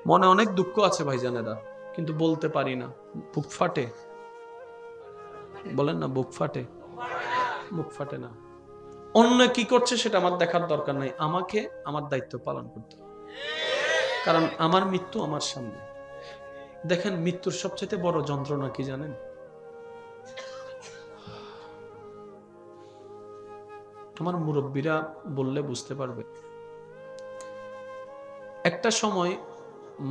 মনে অনেক দুঃখ আছে ভাইজানেরা, কিন্তু বলতে পারি না, বুক ফাটে। বলেন না, বুক ফাটে? বুক ফাটে না। অন্য কি করছে সেটা আমার দেখার দরকার নাই, আমাকে আমার দায়িত্ব পালন করতে হবে, কারণ আমার মৃত্যু আমার সামনে। দেখেন, মৃত্যুর সবচেয়ে বড় যন্ত্রণা কি জানেন? আমার মুরব্বীরা বললে বুঝতে পারবে। একটা সময়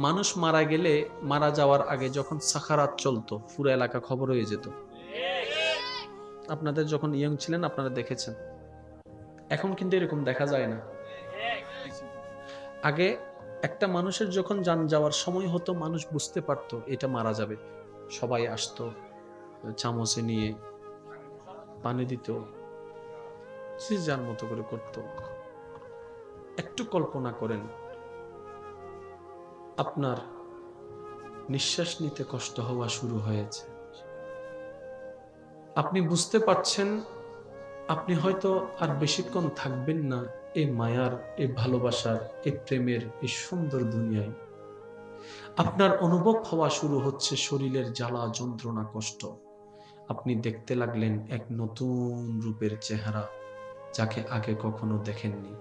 মানুষ মারা গেলে, মারা যাওয়ার আগে যখন সাখারাত চলতো, পুরো এলাকা খবর হয়ে যেত। আপনাদের যখন ইয়ং ছিলেন আপনারা দেখেছেন, এখন কিন্তু এরকম দেখা যায় না। আগে একটা মানুষের যখন জান যাওয়ার সময় হতো, মানুষ বুঝতে পারতো এটা মারা যাবে, সবাই আসতো, চামচে নিয়ে পানি দিত, যে যার মতো করে করত। একটু কল্পনা করেন, আপনার নিঃশ্বাস নিতে কষ্ট হওয়া শুরু হয়েছে, আপনি বুঝতে পারছেন আপনি হয়তো আর বেশিক্ষণ থাকবেন না এই মায়ার, এই ভালোবাসার, এই প্রেমের, এই সুন্দর দুনিয়ায়। আপনার অনুভব হওয়া শুরু হচ্ছে শরীরের জ্বালা, যন্ত্রণা, কষ্ট। আপনি দেখতে লাগলেন এক নতুন রূপের চেহারা, যাকে আগে কখনো দেখেননি,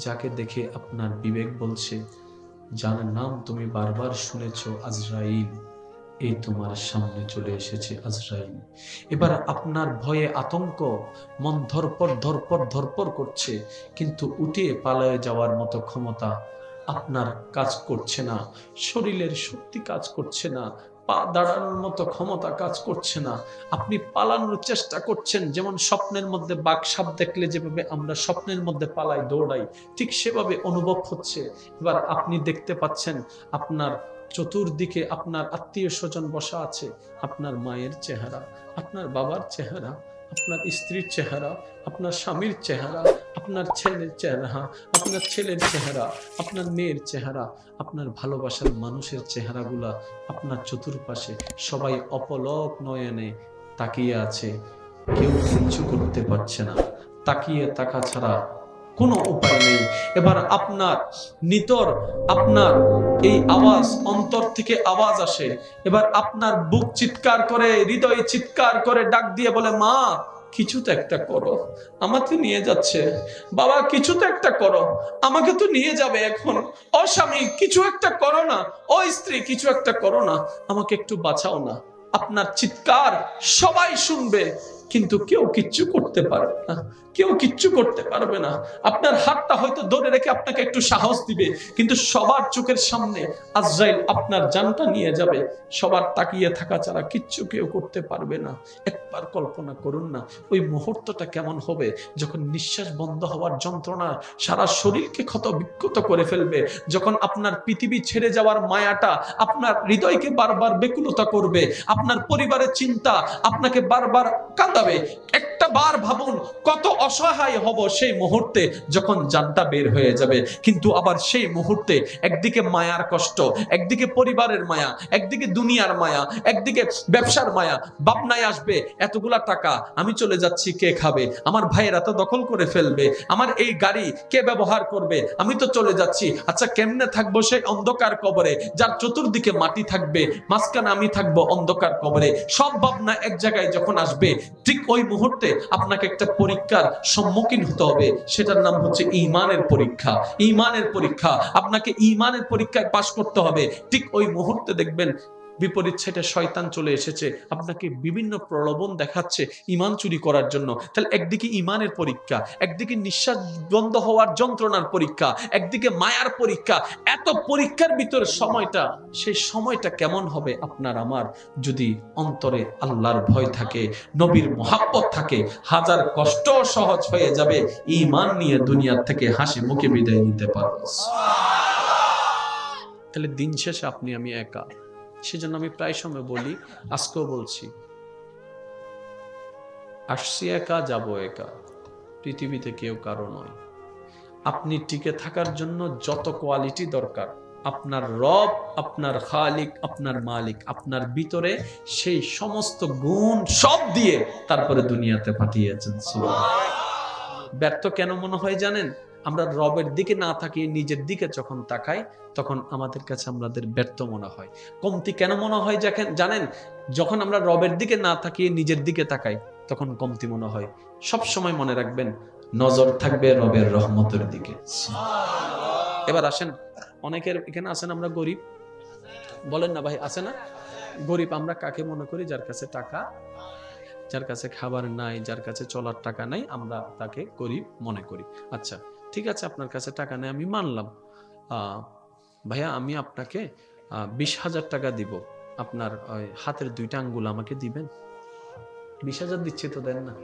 যাকে দেখে আপনার বিবেক বলছে, যার নাম তুমি বারবার শুনেছ, আজরাইল, এই তোমার সামনে চলে এসেছে আজরাইল। এবার আপনার ভয়ে আতঙ্ক, মন ধরপড় ধরপড় ধরপড় করছে, কিন্তু উঠে পালায়ে যাওয়ার মতো ক্ষমতা আপনার কাজ করছে না, শরীরের শক্তি কাজ করছে না, পা দাঁড়ানোর মতো ক্ষমতা কাজ করছে না। আপনি পালানোর চেষ্টা করছেন, যেমন স্বপ্নের মধ্যে বাঘ সাপ দেখলে যেভাবে আমরা স্বপ্নের মধ্যে পালাই, দৌড়াই, ঠিক সেভাবে অনুভব হচ্ছে। এবার আপনি দেখতে পাচ্ছেন আপনার চতুর্দিকে আপনার আত্মীয় স্বজন বসা আছে, আপনার মায়ের চেহারা, আপনার বাবার চেহারা, আপনার স্ত্রীর চেহারা, আপনার স্বামীর চেহারা, আপনার ছেলের চেহারা, আপনার ছেলের চেহারা, আপনার মেয়ের চেহারা, আপনার ভালোবাসার মানুষের চেহারাগুলা আপনার চতুর্পাশে, সবাই অপলক নয়নে তাকিয়ে আছে, কেউ কিচ্ছু করতে পারছে না, তাকিয়ে থাকা ছাড়া কোনো উপায় নেই। এবার আপনার নিতর, আপনার এই আওয়াজ, অন্তর থেকে আওয়াজ আসে, এবার আপনার বুক চিৎকার করে, হৃদয় চিৎকার করে ডাক দিয়ে বলে, মা কিছু তো একটা করো, আমাকে নিয়ে যাচ্ছে, বাবা কিছু তো একটা করো, আমাকে তো নিয়ে যাবে এখন, ও স্বামী কিছু একটা করো না, ও স্ত্রী কিছু একটা করো না, আমাকে একটু বাঁচাও না। আপনার চিৎকার সবাই শুনবে, কিন্তু কেউ কিচ্ছু করতে পারবে না, কেউ কিচ্ছু করতে পারবে না। আপনার হাতটা হয়তো ধরে রেখে আপনাকে একটু সাহস দিবে, কিন্তু সবার চোখের সামনে আজরাইল আপনার জানটা নিয়ে যাবে, সবার তাকিয়ে থাকা ছাড়া কিচ্ছু কেউ করতে পারবে না। একবার কল্পনা করুন না ওই মুহূর্তটা কেমন হবে, যখন নিঃশ্বাস বন্ধ হওয়ার যন্ত্রণা সারা শরীরকে ক্ষত বিক্ষত করে ফেলবে, যখন আপনার পৃথিবী ছেড়ে যাওয়ার মায়াটা আপনার হৃদয়কে বারবার বেকুলতা করবে, আপনার পরিবারের চিন্তা আপনাকে বারবার কাঁদাবে। একটা বার ভাবুন কত অসহায় হব সেই মুহূর্তে যখন জানটা বের হয়ে যাবে। কিন্তু আবার সেই মুহূর্তে একদিকে মায়ার কষ্ট, একদিকে পরিবারের মায়া, একদিকে দুনিয়ার মায়া, একদিকে ব্যবসার মায়া, ভাবনায় আসবে এতগুলা টাকা আমি চলে যাচ্ছি কে খাবে, আমার ভাইয়েরা তো দখল করে ফেলবে, আমার এই গাড়ি কে ব্যবহার করবে, আমি তো চলে যাচ্ছি, আচ্ছা কেমনে থাকবো সেই অন্ধকার কবরে, যার চতুর্দিকে মাটি থাকবে, মাঝখানে আমি থাকবো অন্ধকার কবরে। সব ভাবনা এক জায়গায় যখন আসবে, ঠিক ওই মুহূর্তে আপনাকে একটা পরীক্ষার সম্মুখীন হতে হবে, সেটার নাম হচ্ছে ঈমানের পরীক্ষা। ঈমানের পরীক্ষা, আপনাকে ঈমানের পরীক্ষায় পাস করতে হবে। ঠিক ওই মুহূর্তে দেখবেন বিপরীত সাইডে শয়তান চলে এসেছে, আপনাকে বিভিন্ন প্রলোভন দেখাচ্ছে ঈমান চুরি করার জন্য। তাহলে একদিকে ঈমানের পরীক্ষা, একদিকে নিঃশ্বাস বন্ধ হওয়ার যন্ত্রণার পরীক্ষা, একদিকে মায়ার পরীক্ষা। এত পরীক্ষার ভিতরে সময়টা, সেই সময়টা কেমন হবে আপনার আমার, যদি অন্তরে আল্লাহর ভয় থাকে, নবীর মুহাব্বত থাকে, হাজার কষ্ট সহজ হয়ে যাবে, ঈমান নিয়ে দুনিয়া থেকে হাসি মুখে বিদায় নিতে পারবো। তাহলে দিন শেষে আপনি আমি একা। সেজন্য আমি প্রায় সময় বলি, আজকেও বলছি, আসছি একা, যাব একা, পৃথিবীতে কেউ কারো নয়। আপনি টিকে থাকার জন্য যত কোয়ালিটি দরকার, আপনার রব, আপনার খালিক, আপনার মালিক আপনার ভিতরে সেই সমস্ত গুণ সব দিয়ে তারপরে দুনিয়াতে পাঠিয়েছেন। সুবহানাল্লাহ। ব্যর্থ কেন মনে হয় জানেন? আমরা রবের দিকে না তাকিয়ে নিজের দিকে যখন তাকাই, তখন আমাদের কাছে আমাদের ব্যর্থ মনে হয়। কমতি কেন মনে হয় জানেন? যখন আমরা রবের দিকে না তাকিয়ে নিজের দিকে তাকাই, তখন কমতি মনে হয়। সব সময় মনে রাখবেন, নজর থাকবে রবের রহমতের দিকে। এবার আসেন, অনেকের এখানে আছেন আমরা গরিব, বলেন না ভাই, আছে না? গরিব আমরা কাকে মনে করি? যার কাছে টাকা, যার কাছে খাবার নাই, যার কাছে চলার টাকা নাই, আমরা তাকে গরিব মনে করি। আচ্ছা ঠিক আছে, আপনার কাছে টাকা নেই আমি মানলাম। ভাইয়া আমি আপনাকে 20,000 টাকা দিব, আপনার হাতের 2টা আঙ্গুল আমাকে দিবেন? 20,000 দিচ্ছে তো, দেন না?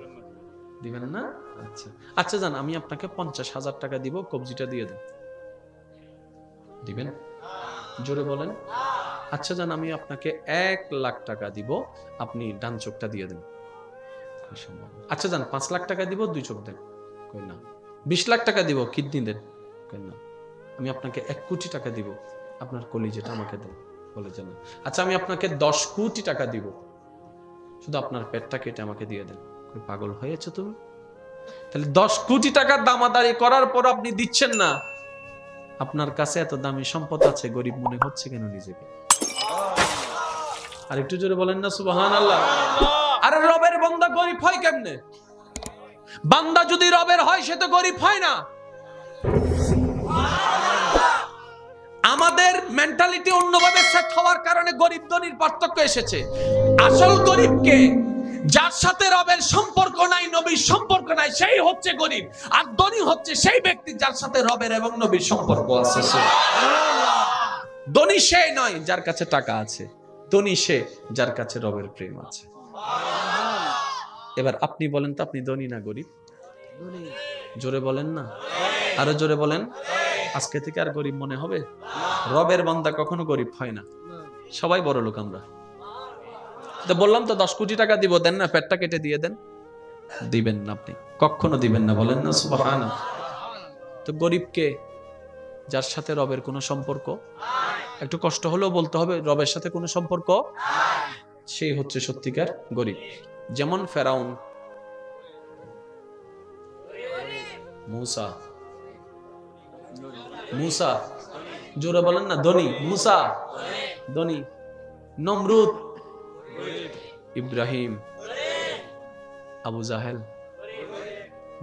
দিবেন না? আচ্ছা আচ্ছা যান, আমি আপনাকে 50,000 টাকা দিব, কবজিটা দিয়ে দেন, দিবেন? জোরে বলেন। আচ্ছা যান, আমি আপনাকে 1,00,000 টাকা দিব, আপনি ডান চোখটা দিয়ে দেন। আচ্ছা যান, 5 লাখ টাকা দিব, 2 চোখ দেন। কই না। 20 লাখ টাকা দিব, কিডনি দেন। কই না। আমি আপনাকে 1 কোটি টাকা দিব, আপনার কলিজাটা আমাকে দেন। বলে যান। আচ্ছা আমি আপনাকে 10 কোটি টাকা দিব, শুধু আপনার পেটটা কেটে আমাকে দিয়ে দেন। কই পাগল হয়েছে তুমি? তাহলে 10 কোটি টাকার দামাদারি করার পর আপনি দিচ্ছেন না। আপনার কাছে এত দামি সম্পদ আছে, গরিব মনে হচ্ছে কেন নিজেকে? আর একটু জোরে বলেন না সুবহানাল্লাহ। আরে রবের বান্দা গরিব হয় কেমনে? বান্দা যদি রবের হয় সে তো গরিব হয় না। আমাদের মেন্টালিটি অন্যভাবে সেট হওয়ার কারণে গরিব ধনীর পার্থক্য এসেছে। আসল গরিবকে, যার সাথে রবের সম্পর্ক নাই, নবীর সম্পর্ক নাই, সেই হচ্ছে গরিব। আর ধনী হচ্ছে সেই ব্যক্তি যার সাথে রবের এবং নবীর সম্পর্ক আছে। ধনী সে নয় যার কাছে টাকা আছে, ধনী সে যার কাছে রবের প্রেম আছে। এবার আপনি বলেন তো, আপনি ধনী না গরিব? জোরে বলেন না, আরো জোরে বলেন। আজকে থেকে আর গরিব মনে হবে? রবের বান্দা কখনো গরিব হয় না, সবাই বড় লোক আমরা। তো বললাম তো 10 কোটি টাকা দিব, দেন না? পেটটা কেটে দিয়ে দেন। দিবেন না, আপনি কখনো দিবেন না, বলেন না সুবহানাল্লাহ। তো গরিবকে, যার সাথে রবের কোনো সম্পর্ক, একটু কষ্ট হলেও বলতে হবে, রবের সাথে কোনো সম্পর্ক, সেই হচ্ছে সত্যিকার গরিব। যেমন ফেরাউন, মুসা, মুসা জোরে বলেন না, ধনী। মুসা ধনী, নমরুদ, ইব্রাহিম, আবু জাহেল,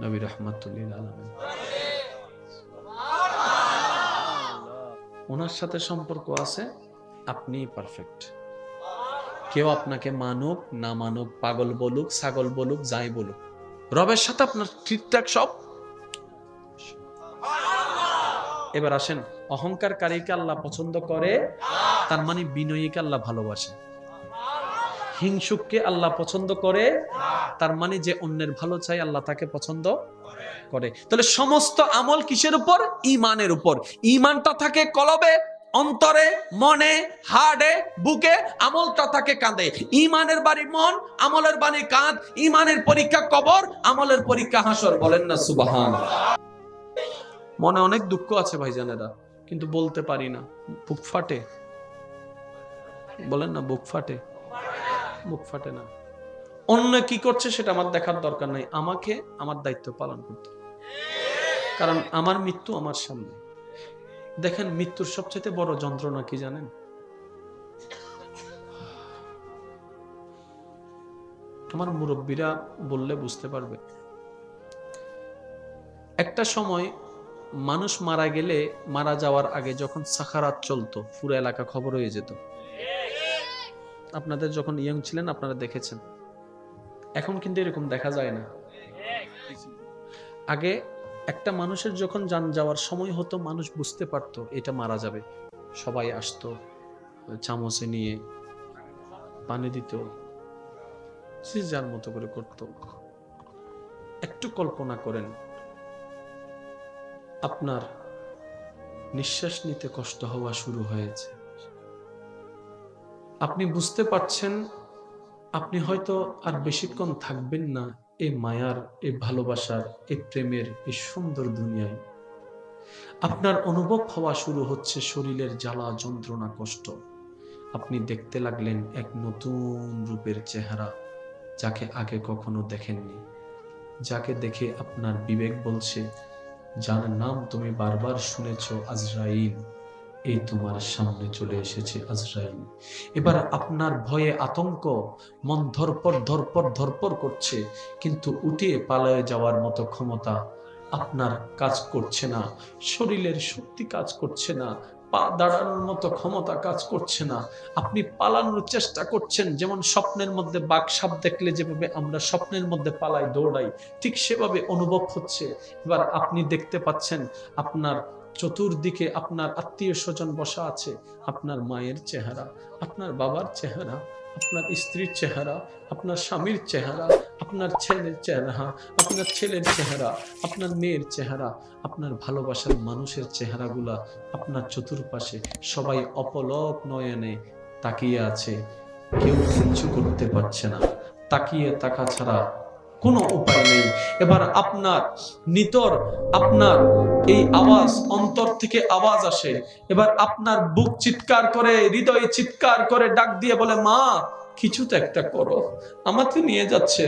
নবী রাহমাতুল লিল আলামিন। ওনার সাথে সম্পর্ক আছে, আপনি পারফেক্ট। কেউ আপনাকে মানুক না মানুক, পাগল বলুক, ছাগল বলুক, যাই বলুক, রবের সাথে আপনার ঠিকঠাক সব। এবার আসেন, অহংকারকারীকে আল্লাহ পছন্দ করে, তার মানে বিনয়ীকে আল্লাহ ভালোবাসে। হিংসুককে আল্লাহ পছন্দ করে, তার মানে যে অন্যের ভালো চাই, আল্লাহ তাকে পছন্দ করে। তাহলে সমস্ত আমল কিসের উপর? ঈমানের উপর। ঈমানটা থাকে কলবে, অন্তরে, মনে, হাড়ে, বুকে, আমলটা থাকে কাঁধে। ঈমানের বাড়ি মন, আমলের বাড়ি কাঁধ। ঈমানের পরীক্ষা কবর, আমলের পরীক্ষা হাসর। বলেন না সুবহানাল্লাহ। মনে অনেক দুঃখ আছে ভাইজানেরা, কিন্তু বলতে পারি না, বুক ফাটে। বলেন না, বুক ফাটে। বুক ফাটে না। অন্য কি করছে সেটা আমার দেখার দরকার নাই, আমাকে আমার দায়িত্ব পালন করতে, কারণ আমার মৃত্যু আমার সামনে। দেখেন, মৃত্যুর সবচেয়ে বড় যন্ত্রণা কি জানেন? আমার মুরব্বীরা বললে বুঝতে পারবে। একটা সময় মানুষ মারা গেলে, মারা যাওয়ার আগে যখন সাখারাত চলতো, পুরো এলাকা খবর হয়ে যেত। আপনাদের যখন ইয়ং ছিলেন আপনারা দেখেছেন, এখন কিন্তু এরকম দেখা যায় না। আগে একটা মানুষের যখন জান যাওয়ার সময় হতো, মানুষ বুঝতে পারতো এটা মারা যাবে, সবাই আসতো, চামচে নিয়ে পানি দিত, যে যার মতো করে করত। একটু কল্পনা করেন, আপনার নিঃশ্বাস নিতে কষ্ট হওয়া শুরু হয়েছে, আপনি বুঝতে পারছেন আপনি হয়তো আর বেশিক্ষণ থাকবেন না এই মায়ার, এই ভালোবাসার, এই প্রেমের, এই সুন্দর দুনিয়ায়। আপনার অনুভব হওয়া শুরু হচ্ছে শরীরের জ্বালা, যন্ত্রণা, কষ্ট। আপনি দেখতে লাগলেন এক নতুন রূপের চেহারা, যাকে আগে কখনো দেখেননি, যাকে দেখে আপনার বিবেক বলছে যার নাম তুমি বারবার শুনেছো, আজরাইল, এই তোমার সামনে চলে এসেছে আজরাইল। এবার আপনার ভয়ে আতঙ্ক, মন ধরপর ধরপর ধরপর করছে, কিন্তু উঠিয়ে পালায়ে যাওয়ার মতো ক্ষমতা আপনার কাজ করছে না, শরীরের শক্তি কাজ করছে না, পা দাঁড়ানোর মতো ক্ষমতা কাজ করছে না। আপনি পালানোর চেষ্টা করছেন, যেমন স্বপ্নের মধ্যে বাঘ সাপ দেখলে যেভাবে আমরা স্বপ্নের মধ্যে পালাই দৌড়াই, ঠিক সেভাবে অনুভব হচ্ছে। এবার আপনি দেখতে পাচ্ছেন আপনার চতুর্দিকে আপনার আত্মীয় স্বজন বসা আছে, আপনার মায়ের চেহারা, আপনার বাবার চেহারা, আপনার স্ত্রীর চেহারা, আপনার স্বামীর চেহারা, আপনার ছেলের চেহারা, আপনার ছেলের চেহারা, আপনার মেয়ের চেহারা, আপনার ভালোবাসার মানুষের চেহারাগুলা আপনার চতুর্পাশে সবাই অপলক নয়নে তাকিয়ে আছে, কেউ কিচ্ছু করতে পারছে না, তাকিয়ে থাকা ছাড়া কোনো উপায় নেই। এবার আপনার নিতর আপনার এই আওয়াজ, অন্তর থেকে আওয়াজ আসে, এবার আপনার বুক চিৎকার করে, হৃদয় চিৎকার করে ডাক দিয়ে বলে, মা কিছু তো একটা করো, আমাকে নিয়ে যাচ্ছে,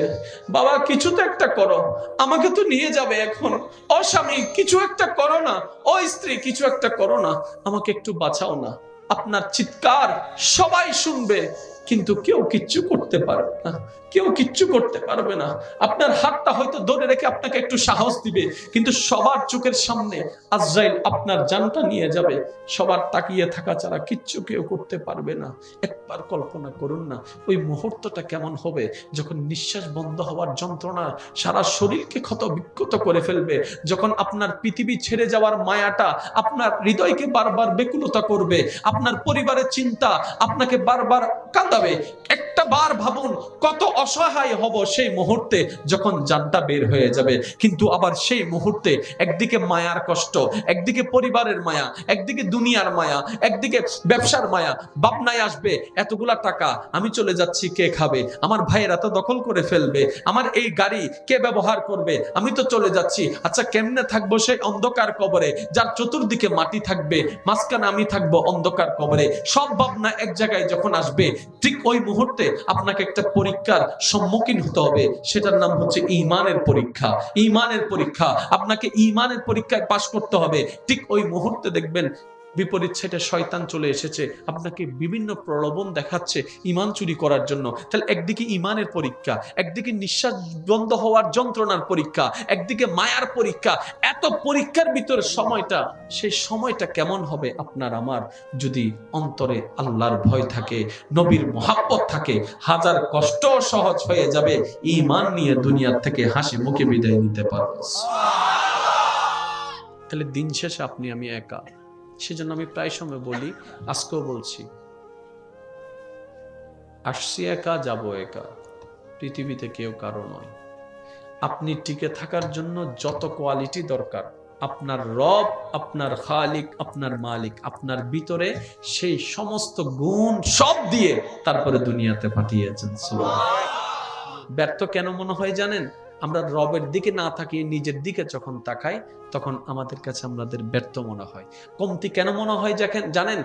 বাবা কিছু তো একটা করো, আমাকে তো নিয়ে যাবে এখন, ও স্বামী কিছু একটা করো না, ও স্ত্রী কিছু একটা করো না, আমাকে একটু বাঁচাও না। আপনার চিৎকার সবাই শুনবে, কিন্তু কেউ কিচ্ছু করতে পারবে না, কেউ কিচ্ছু করতে পারবে না। আপনার হাতটা হয়তো ধরে রেখে আপনাকে একটু সাহস দিবে, কিন্তু সবার চোখের সামনে আজরাইল আপনার জানটা নিয়ে যাবে, সবার তাকিয়ে থাকা ছাড়া কিচ্ছু কেউ করতে পারবে না। একবার কল্পনা করুন না ওই মুহূর্তটা কেমন হবে, যখন নিঃশ্বাস বন্ধ হওয়ার যন্ত্রণা সারা শরীরকে ক্ষত বিক্ষত করে ফেলবে, যখন আপনার পৃথিবী ছেড়ে যাওয়ার মায়াটা আপনার হৃদয়কে বারবার বেকুলতা করবে, আপনার পরিবারের চিন্তা আপনাকে বারবার কাঁদাবে। একটা বার ভাবুন কত অসহায় হব সেই মুহূর্তে যখন জানটা বের হয়ে যাবে। কিন্তু আবার সেই মুহূর্তে একদিকে মায়ার কষ্ট, একদিকে পরিবারের মায়া, একদিকে দুনিয়ার মায়া, একদিকে ব্যবসার মায়া, ভাবনায় আসবে এতগুলা টাকা আমি চলে যাচ্ছি কে খাবে, আমার ভাইয়েরা তো দখল করে ফেলবে, আমার এই গাড়ি কে ব্যবহার করবে, আমি তো চলে যাচ্ছি, আচ্ছা কেমনে থাকবো সেই অন্ধকার কবরে, যার চতুর্দিকে মাটি থাকবে, মাঝখানে আমি থাকবো অন্ধকার কবরে। সব ভাবনা এক জায়গায় যখন আসবে, ঠিক ওই মুহূর্তে আপনাকে একটা পরীক্ষার সম্মুখীন হতে হবে, সেটার নাম হচ্ছে ঈমানের পরীক্ষা। ঈমানের পরীক্ষা, আপনাকে ঈমানের পরীক্ষায় পাশ করতে হবে। ঠিক ওই মুহূর্তে দেখবেন বিপরীত সাইডে শয়তান চলে এসেছে, আপনাকে বিভিন্ন প্রলোভন দেখাচ্ছে ঈমান চুরি করার জন্য। তাহলে একদিকে ঈমানের পরীক্ষা, একদিকে নিঃশ্বাস বন্ধ হওয়ার যন্ত্রণার পরীক্ষা, একদিকে মায়ার পরীক্ষা। এত পরীক্ষার ভিতরে সময়টা, সেই সময়টা কেমন হবে আপনার আমার, যদি অন্তরে আল্লাহর ভয় থাকে, নবীর মুহাব্বত থাকে, হাজার কষ্ট সহজ হয়ে যাবে, ঈমান নিয়ে দুনিয়া থেকে হাসি মুখে বিদায় নিতে পারবো। তাহলে দিন শেষে আপনি আমি একা। সেজন্য আমি প্রায় সময় বলি, আজকেও বলছি, আসছি একা যাব একা, পৃথিবীতে কেউ কারো নয়। আপনি টিকে থাকার জন্য যত কোয়ালিটি দরকার, আপনার রব, আপনার খালিক, আপনার মালিক আপনার ভিতরে সেই সমস্ত গুণ সব দিয়ে তারপরে দুনিয়াতে পাঠিয়েছেন। ব্যর্থ কেন মনে হয় জানেন? আমরা রবের দিকে না তাকিয়ে নিজের দিকে যখন তাকাই, তখন আমাদের কাছে আমাদের ব্যর্থ মনে হয়। কমতি কেন মনে হয় জানেন?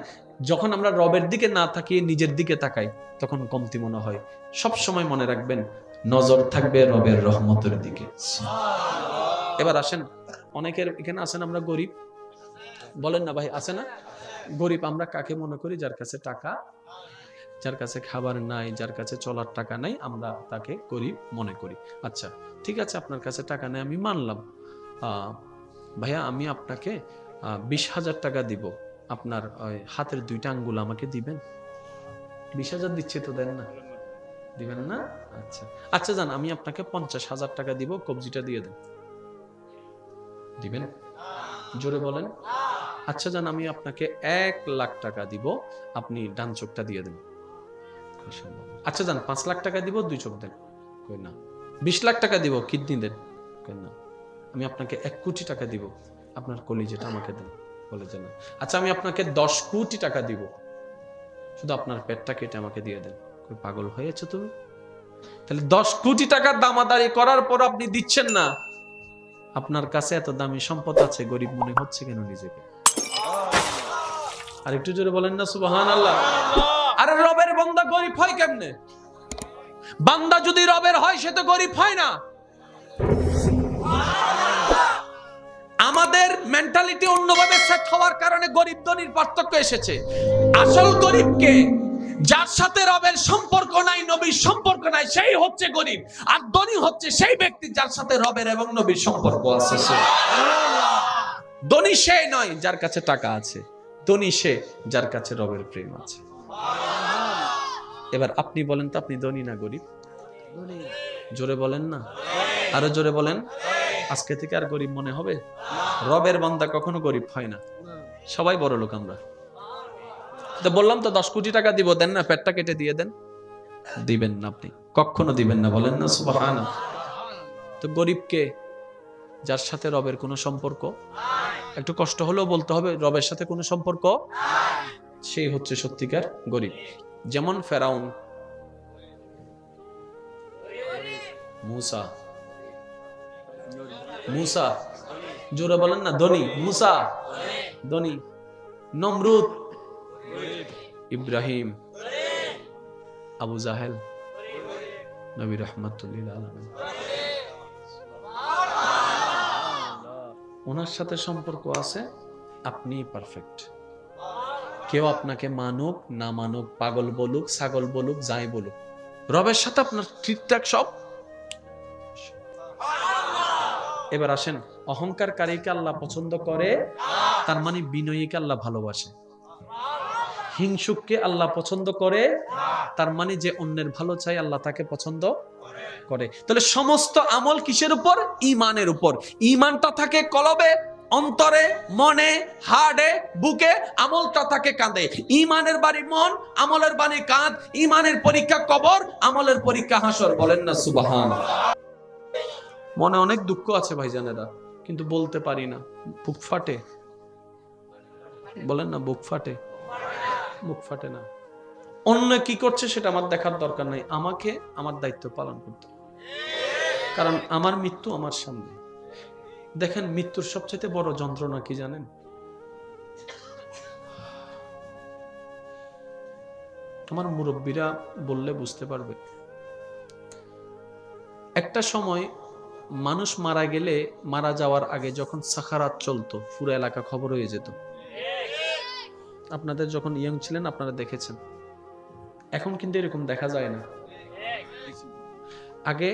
যখন আমরা রবের দিকে না তাকিয়ে নিজের দিকে তাকাই, তখন কমতি মনে হয়। সব সময় মনে রাখবেন, নজর থাকবে রবের রহমতের দিকে। এবার আসেন, অনেকের এখানে আছেন আমরা গরিব, বলেন না ভাই, আছে না গরিব? আমরা কাকে মনে করি? যার কাছে টাকা, যার কাছে খাবার নাই, যার কাছে চলার টাকা নাই, আমরা তাকে গরিব মনে করি। আচ্ছা ঠিক আছে, আপনার কাছে টাকা নেই আমি মানলাম, ভাইয়া আমি আপনাকে 20,000 টাকা দিব, আপনার হাতের 2টা আঙ্গুল আমাকে দিবেন? 20,000 দিচ্ছে তো, দেন না? দিবেন না? আচ্ছা আচ্ছা যান, আমি আপনাকে 50,000 টাকা দিব, কবজিটা দিয়ে দেন, দিবেন? জোরে বলেন। আচ্ছা যান, আমি আপনাকে 1,00,000 টাকা দিব, আপনি ডান চোখটা দিয়ে দেন। আচ্ছা যান, 5 লাখ টাকা দিব, 2 চোখ দেন। কই না। 20 লাখ টাকা দিব, কিডনি দেন। কই না। আমি আপনাকে 1 কোটি টাকা দিব, আপনার কলিজাটা আমাকে দেন। বলে যে না। আচ্ছা আমি আপনাকে 10 কোটি টাকা দিব, শুধু আপনার পেটটা কেটে আমাকে দিয়ে দেন। কই পাগল হয়েছে তুমি? তাহলে 10 কোটি টাকার দামাদারি করার পর আপনি দিচ্ছেন না, আপনার কাছে এত দামি সম্পদ আছে, গরিব মনে হচ্ছে কেন নিজেকে? আর একটু জোরে বলেন না সুবহানাল্লাহ। আরে রবের বান্দা গরিব হয় কেমনে? বান্দা যদি রবের হয় সে তো গরিব হয় না। আমার আমাদের মেন্টালিটি অন্যভাবে সেট হওয়ার কারণে গরিব ধনীর পার্থক্য এসেছে। আসল গরিবকে, যার সাথে রবের সম্পর্ক নাই, নবীর সম্পর্ক নাই, সেই হচ্ছে গরিব। আর ধনী হচ্ছে সেই ব্যক্তি যার সাথে রবের এবং নবীর সম্পর্ক আছে। ধনী সে নয় যার কাছে টাকা আছে, ধনী সে যার কাছে রবের প্রেম আছে। এবার আপনি বলেন তো, আপনি ধনী না গরিব? জোরে বলেন না, আরো জোরে বলেন। আজকে থেকে আর গরিব মনে হবে? রবের বান্দা কখনো গরিব হয় না, সবাই বড় লোক আমরা। তো বললাম তো 10 কোটি টাকা দিব, দেন না? পেটটা কেটে দিয়ে দেন, দিবেন না, আপনি কখনো দিবেন না, বলেন না সুবহানাল্লাহ। তো গরিবকে, যার সাথে রবের কোনো সম্পর্ক, একটু কষ্ট হলেও বলতে হবে, রবের সাথে কোনো সম্পর্ক, সেই হচ্ছে সত্যিকার গরিব। যেমন ফেরাউন, মুসা, জোরে বলেন না, ধনী। মুসা ধনী, নমরুদ, ইব্রাহিম, আবু জাহেল, নবী রাহমাতুল্লিল আলামিন। ওনার সাথে সম্পর্ক আছে, আপনি পারফেক্ট। কেউ আপনাকে মানুক না মানুক, পাগল বলুক, ছাগল বলুক, যাই বলুক, রবের সাথে আপনার ঠিকঠাক সব। এবার আসেন, অহংকারকারীকে আল্লাহ পছন্দ করে, তার মানে বিনয়ীকে আল্লাহ ভালোবাসে। হিংসুককে আল্লাহ পছন্দ করে, তার মানে যে অন্যের ভালো চাই আল্লাহ তাকে পছন্দ করে। তাহলে সমস্ত আমল কিসের উপর? ঈমানের উপর। ঈমানটা থাকে কলবে, অন্তরে, মনে, হাড়ে, বুকে, আমলটা থাকে কাঁধে। ঈমানের বাড়ি মন, আমলের বাড়ি কাঁধ। ঈমানের পরীক্ষা কবর, আমলের পরীক্ষা হাসর। বলেন না সুবহানাল্লাহ। মনে অনেক দুঃখ আছে ভাইজানেরা, কিন্তু বলতে পারি না, বুক ফাটে। বলেন না, বুক ফাটে। বুক ফাটে না। অন্য কি করছে সেটা আমার দেখার দরকার নাই, আমাকে আমার দায়িত্ব পালন করতে, কারণ আমার মৃত্যু আমার সামনে। দেখেন, মৃত্যুর সবচেয়ে বড় যন্ত্রণা কি জানেন? আমার মুরব্বীরা বললে বুঝতে পারবে। একটা সময় মানুষ মারা গেলে, মারা যাওয়ার আগে যখন সাখারাত চলতো, পুরো এলাকা খবর হয়ে যেত। আপনাদের যখন ইয়ং ছিলেন আপনারা দেখেছেন, এখন কিন্তু এরকম দেখা যায় না। আগে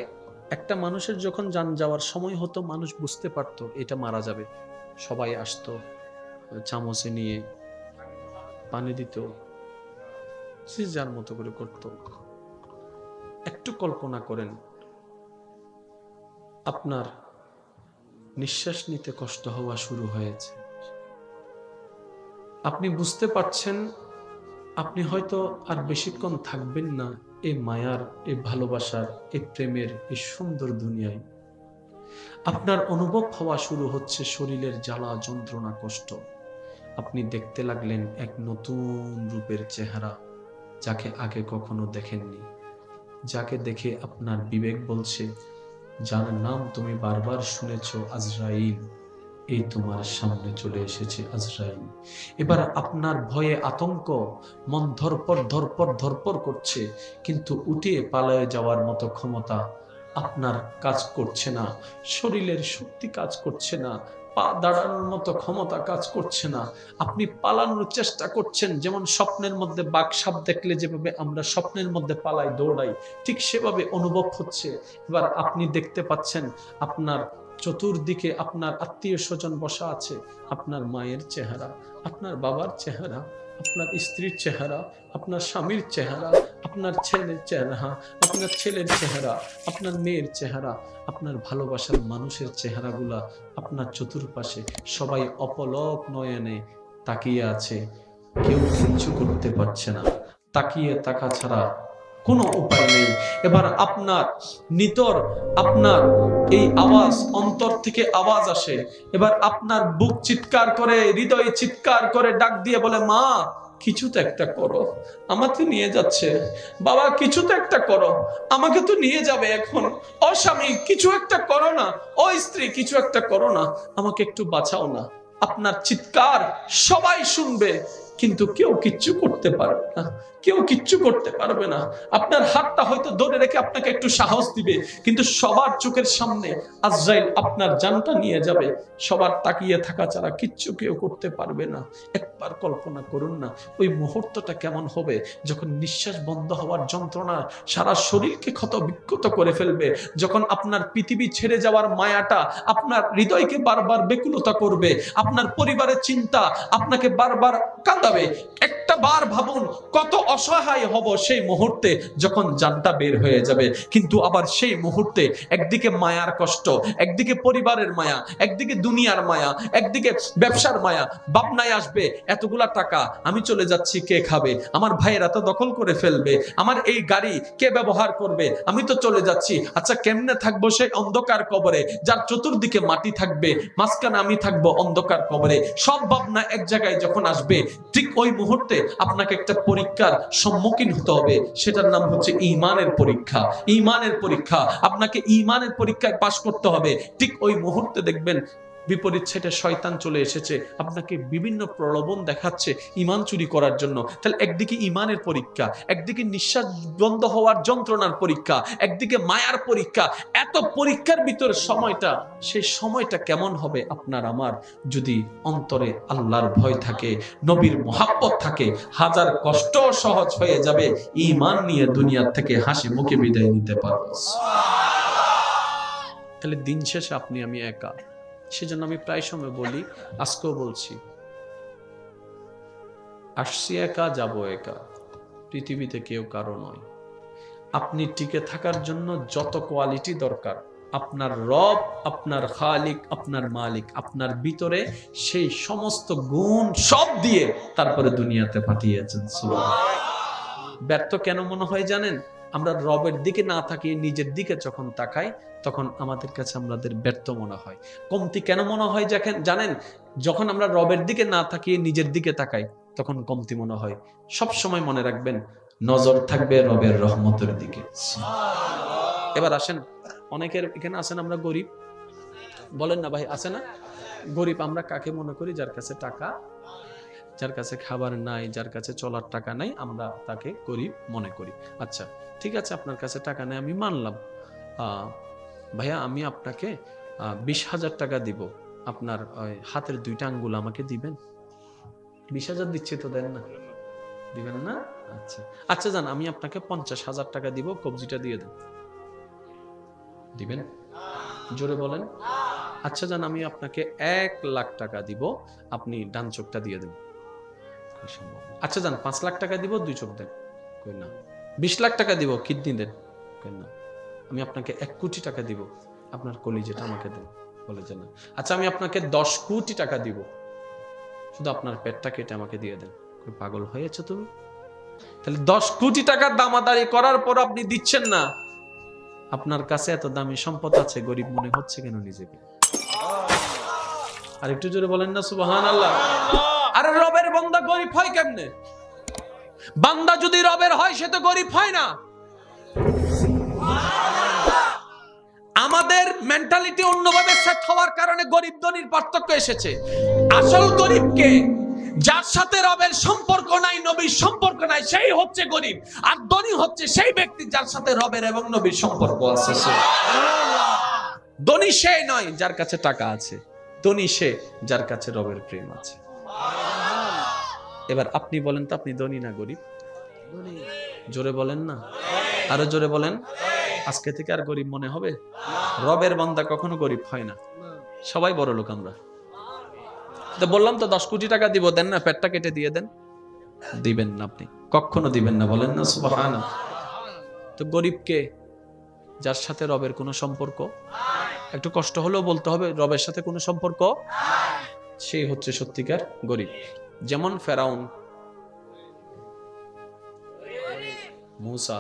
একটা মানুষের যখন জান যাওয়ার সময় হতো, মানুষ বুঝতে পারতো এটা মারা যাবে, সবাই আসতো, চামচে নিয়ে পানি দিত, যে যার মতো করে করত। একটু কল্পনা করেন, আপনার নিঃশ্বাস নিতে কষ্ট হওয়া শুরু হয়েছে, আপনি বুঝতে পারছেন আপনি হয়তো আর বেশিক্ষণ থাকবেন না এই মায়ার, এই ভালোবাসার, এই প্রেমের এই সুন্দর দুনিয়ায়। আপনার অনুভব হওয়া শুরু হচ্ছে শরীরের জ্বালা, যন্ত্রণা, কষ্ট। আপনি দেখতে লাগলেন এক নতুন রূপের চেহারা, যাকে আগে কখনো দেখেননি, যাকে দেখে আপনার বিবেক বলছে, যার নাম তুমি বারবার শুনেছ, আজরাইল, এই তোমার সামনে চলে এসেছে আজরাইল। এবার আপনার ভয়ে আতঙ্ক, মন ধরপর ধরপর ধরপর করছে, কিন্তু উঠে পালায়ে যাওয়ার মতো ক্ষমতা আপনার কাজ করছে না, শরীরের শক্তি কাজ করছে না, পা দাঁড়ানোর মতো ক্ষমতা কাজ করছে না। আপনি পালানোর চেষ্টা করছেন, যেমন স্বপ্নের মধ্যে বাঘ সাপ দেখলে যেভাবে আমরা স্বপ্নের মধ্যে পালাই, দৌড়াই, ঠিক সেভাবে অনুভব হচ্ছে। এবার আপনি দেখতে পাচ্ছেন আপনার চতুর্দিকে আপনার আত্মীয় স্বজন বসা আছে, আপনার মায়ের চেহারা, আপনার বাবার চেহারা, আপনার স্ত্রীর চেহারা, আপনার স্বামীর চেহারা, আপনার ছেলের চেহারা, আপনার ছেলের চেহারা, আপনার মেয়ের চেহারা, আপনার ভালোবাসার মানুষের চেহারাগুলা আপনার চতুর্পাশে, সবাই অপলক নয়নে তাকিয়ে আছে, কেউ কিছু করতে পারছে না, তাকিয়ে থাকা ছাড়া কোনো উপায় নেই। এবার আপনার নিতর, আপনার এই আওয়াজ, অন্তর থেকে আওয়াজ আসে, এবার আপনার বুক চিৎকার করে, হৃদয় চিৎকার করে ডাক দিয়ে বলে, মা কিছু তো একটা করো, আমাকে নিয়ে যাচ্ছে, বাবা কিছু তো একটা করো, আমাকে তো নিয়ে যাবে এখন, ও স্বামী কিছু একটা করো না, ও স্ত্রী কিছু একটা করো না, আমাকে একটু বাঁচাও না। আপনার চিৎকার সবাই শুনবে, কিন্তু কেউ কিচ্ছু করতে পারবে না, কেউ কিচ্ছু করতে পারবে না। আপনার হাতটা হয়তো ধরে রেখে আপনাকে একটু সাহস দিবে, কিন্তু সবার চোখের সামনে আজরাইল আপনার জানটা নিয়ে যাবে, সবার তাকিয়ে থাকা ছাড়া কিচ্ছু কেউ করতে পারবে না। একবার কল্পনা করুন না ওই মুহূর্তটা কেমন হবে, যখন নিঃশ্বাস বন্ধ হওয়ার যন্ত্রণা সারা শরীরকে ক্ষত বিক্ষত করে ফেলবে, যখন আপনার পৃথিবী ছেড়ে যাওয়ার মায়াটা আপনার হৃদয়কে বারবার বেকুলতা করবে, আপনার পরিবারের চিন্তা আপনাকে বারবার কাঁদাবে। একটা বার ভাবুন কত অসহায় হব সেই মুহূর্তে যখন জানটা বের হয়ে যাবে। কিন্তু আবার সেই মুহূর্তে একদিকে মায়ার কষ্ট, একদিকে পরিবারের মায়া, একদিকে দুনিয়ার মায়া, একদিকে ব্যবসার মায়া। ভাবনায় আসবে এতগুলা টাকা আমি চলে যাচ্ছি, কে খাবে? আমার ভাইয়েরা তো দখল করে ফেলবে, আমার এই গাড়ি কে ব্যবহার করবে? আমি তো চলে যাচ্ছি। আচ্ছা কেমনে থাকবো সেই অন্ধকার কবরে, যার চতুর্দিকে মাটি থাকবে, মাঝখানে আমি থাকবো অন্ধকার কবরে। সব ভাবনা এক জায়গায় যখন আসবে, ঠিক ওই মুহূর্তে আপনাকে একটা পরীক্ষার সম্মুখীন হতে হবে, সেটার নাম হচ্ছে ঈমানের পরীক্ষা। ঈমানের পরীক্ষা, আপনাকে ঈমানের পরীক্ষায় পাশ করতে হবে। ঠিক ওই মুহূর্তে দেখবেন বিপরীত সাইডে শয়তান চলে এসেছে, আপনাকে বিভিন্ন প্রলোভন দেখাচ্ছে ঈমান চুরি করার জন্য। তাহলে একদিকে ঈমানের পরীক্ষা, একদিকে নিঃশ্বাস বন্ধ হওয়ার যন্ত্রণার পরীক্ষা, একদিকে মায়ার পরীক্ষা। এত পরীক্ষার ভিতরে সময়টা, সেই সময়টা কেমন হবে আপনার আমার, যদি অন্তরে আল্লাহর ভয় থাকে, নবীর মুহাব্বত থাকে, হাজার কষ্ট সহজ হয়ে যাবে। ঈমান নিয়ে দুনিয়া থেকে হাসি মুখে বিদায় নিতে পারবো। তাহলে দিন শেষে আপনি আমি একা। সেজন্য আমি প্রায় সময় বলি, আজকেও বলছি, আসছি একা, যাব একা, পৃথিবীতে কেউ কারো নয়। আপনি টিকে থাকার জন্য যত কোয়ালিটি দরকার, আপনার রব, আপনার খালিক, আপনার মালিক আপনার ভিতরে সেই সমস্ত গুণ সব দিয়ে তারপরে দুনিয়াতে পাঠিয়েছেন। ব্যর্থ কেন মনে হয় জানেন? আমরা রবের দিকে না তাকিয়ে নিজের দিকে যখন তাকাই, তখন আমাদের কাছে আমাদের ব্যর্থ মনে হয়। কমতি কেন মনে হয় জানেন? যখন আমরা রবের দিকে না তাকিয়ে নিজের দিকে তাকাই, তখন কমতি মনে হয়। সব সময় মনে রাখবেন, নজর থাকবে রবের রহমতের দিকে। এবার আসেন, অনেকের এখানে আছেন আমরা গরিব, বলেন না ভাই, আছে না? গরিব আমরা কাকে মনে করি? যার কাছে টাকা, যার কাছে খাবার নাই, যার কাছে চলার টাকা নাই, আমরা তাকে গরিব মনে করি। আচ্ছা ঠিক আছে, আপনার কাছে টাকা নেই আমি মানলাম, ভাইয়া আমি আপনাকে 20,000 টাকা দিব, আপনার হাতের 2টা আঙ্গুল আমাকে দিবেন? 20,000 দিচ্ছে তো, দেন না? দিবেন না? আচ্ছা আচ্ছা যান, আমি আপনাকে 50,000 টাকা দিব, কবজিটা দিয়ে দেন, দিবেন? জোরে বলেন। আচ্ছা যান, আমি আপনাকে 1,00,000 টাকা দিব, আপনি ডান চোখটা দিয়ে দেন। আচ্ছা যান, 5 লাখ টাকা দিব, 2 চোখ দেন। কই না। 20 লাখ টাকা দিব, কিডনি দেন। কই না। আমি আপনাকে 1 কোটি টাকা দিব, আপনার কলিজাটা আমাকে দেন। বলে যে না। আচ্ছা আমি আপনাকে 10 কোটি টাকা দিব, শুধু আপনার পেটটা কেটে আমাকে দিয়ে দেন। কই পাগল হয়েছে তুমি? তাহলে 10 কোটি টাকার দামাদারি করার পর আপনি দিচ্ছেন না। আপনার কাছে এত দামি সম্পদ আছে, গরিব মনে হচ্ছে কেন নিজেকে? আর একটু জোরে বলেন না সুবহানাল্লাহ। আরে রবের বান্দা গরিব হয় কেমনে? বান্দা যদি রবের হয় সে তো গরিব হয় না। আমাদের মেন্টালিটি অন্যভাবে সেট হওয়ার কারণে গরিব ধনীর পার্থক্য এসেছে। আসল গরিবকে, যার সাথে রবের সম্পর্ক নাই, নবীর সম্পর্ক নাই, সেই হচ্ছে গরিব। আর ধনী হচ্ছে সেই ব্যক্তি যার সাথে রবের এবং নবীর সম্পর্ক আছে। ধনী সে নয় যার কাছে টাকা আছে, ধনী সে যার কাছে রবের প্রেম আছে। এবার আপনি বলেন তো, আপনি ধনী না গরিব? জোরে বলেন না, আরো জোরে বলেন। আজকে থেকে আর গরিব মনে হবে? রবের বান্দা কখনো গরিব হয় না, সবাই বড় লোক আমরা। তো বললাম তো 10 কোটি টাকা দিব, দেন না? পেটটা কেটে দিয়ে দেন। দিবেন না, আপনি কখনো দিবেন না, বলেন না সুবহানাল্লাহ। তো গরিবকে, যার সাথে রবের কোনো সম্পর্ক, একটু কষ্ট হলেও বলতে হবে, রবের সাথে কোনো সম্পর্ক, সেই হচ্ছে সত্যিকার গরিব। যেমন ফেরাউন, মুসা,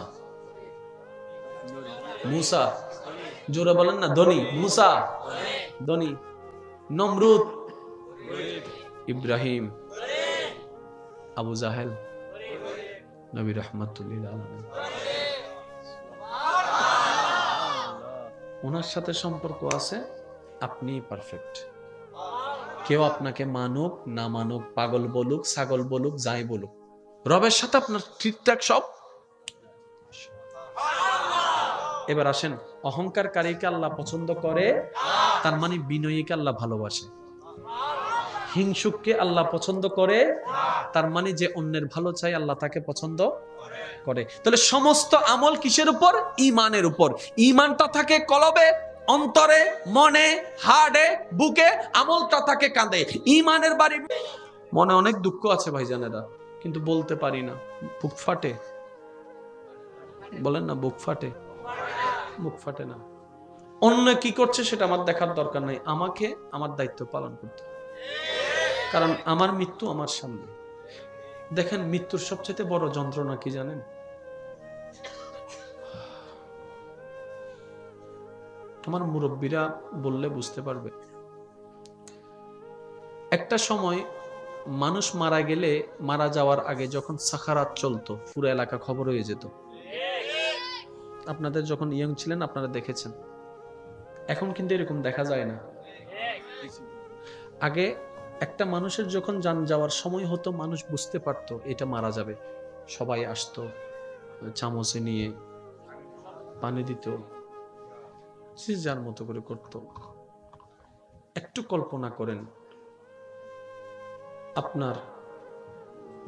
জোরে বলেন না, ধনী। মুসা ধনী, নমরুদ, ইব্রাহিম, আবু জাহেল, নবী রাহমাতুল লিল আলামিন। ওনার সাথে সম্পর্ক আছে, আপনি পারফেক্ট। কেউ আপনাকে মানুক না মানুক, পাগল বলুক, ছাগল বলুক, যাই বলুক, রবের সাথে আপনার ঠিকঠাক সব। এবার আসেন, অহংকারকারীকে আল্লাহ পছন্দ করে, তার মানে বিনয়ীকে আল্লাহ ভালোবাসে। হিংসুককে আল্লাহ পছন্দ করে, তার মানে যে অন্যের ভালো চাই আল্লাহ তাকে পছন্দ করে। তাহলে সমস্ত আমল কিসের উপর? ঈমানের উপর। ঈমানটা থাকে কলবে, অন্তরে, মনে, হাড়ে, বুকে, আমলটা থাকে কাঁধে। ঈমানের বাড়ি। মনে অনেক দুঃখ আছে ভাইজানেরা, কিন্তু বলতে পারি না, বুক ফাটে। বলেন না, বুক ফাটে। বুক ফাটে না। অন্য কি করছে সেটা আমার দেখার দরকার নাই, আমাকে আমার দায়িত্ব পালন করতে, কারণ আমার মৃত্যু আমার সামনে। দেখেন, মৃত্যুর সবচেয়ে বড় যন্ত্রণা কি জানেন? আমার মুরব্বীরা বললে বুঝতে পারবে। একটা সময় মানুষ মারা গেলে, মারা যাওয়ার আগে যখন সাখারাত চলতো, পুরো এলাকা খবর হয়ে যেত। আপনাদের যখন ইয়ং ছিলেন আপনারা দেখেছেন। এখন কিন্তু এরকম দেখা যায় না। আগে একটা মানুষের যখন জান যাওয়ার সময় হতো, মানুষ বুঝতে পারতো এটা মারা যাবে, সবাই আসতো, চামচে নিয়ে পানি দিত, যে যার মতো করে করত। একটু কল্পনা করেন, আপনার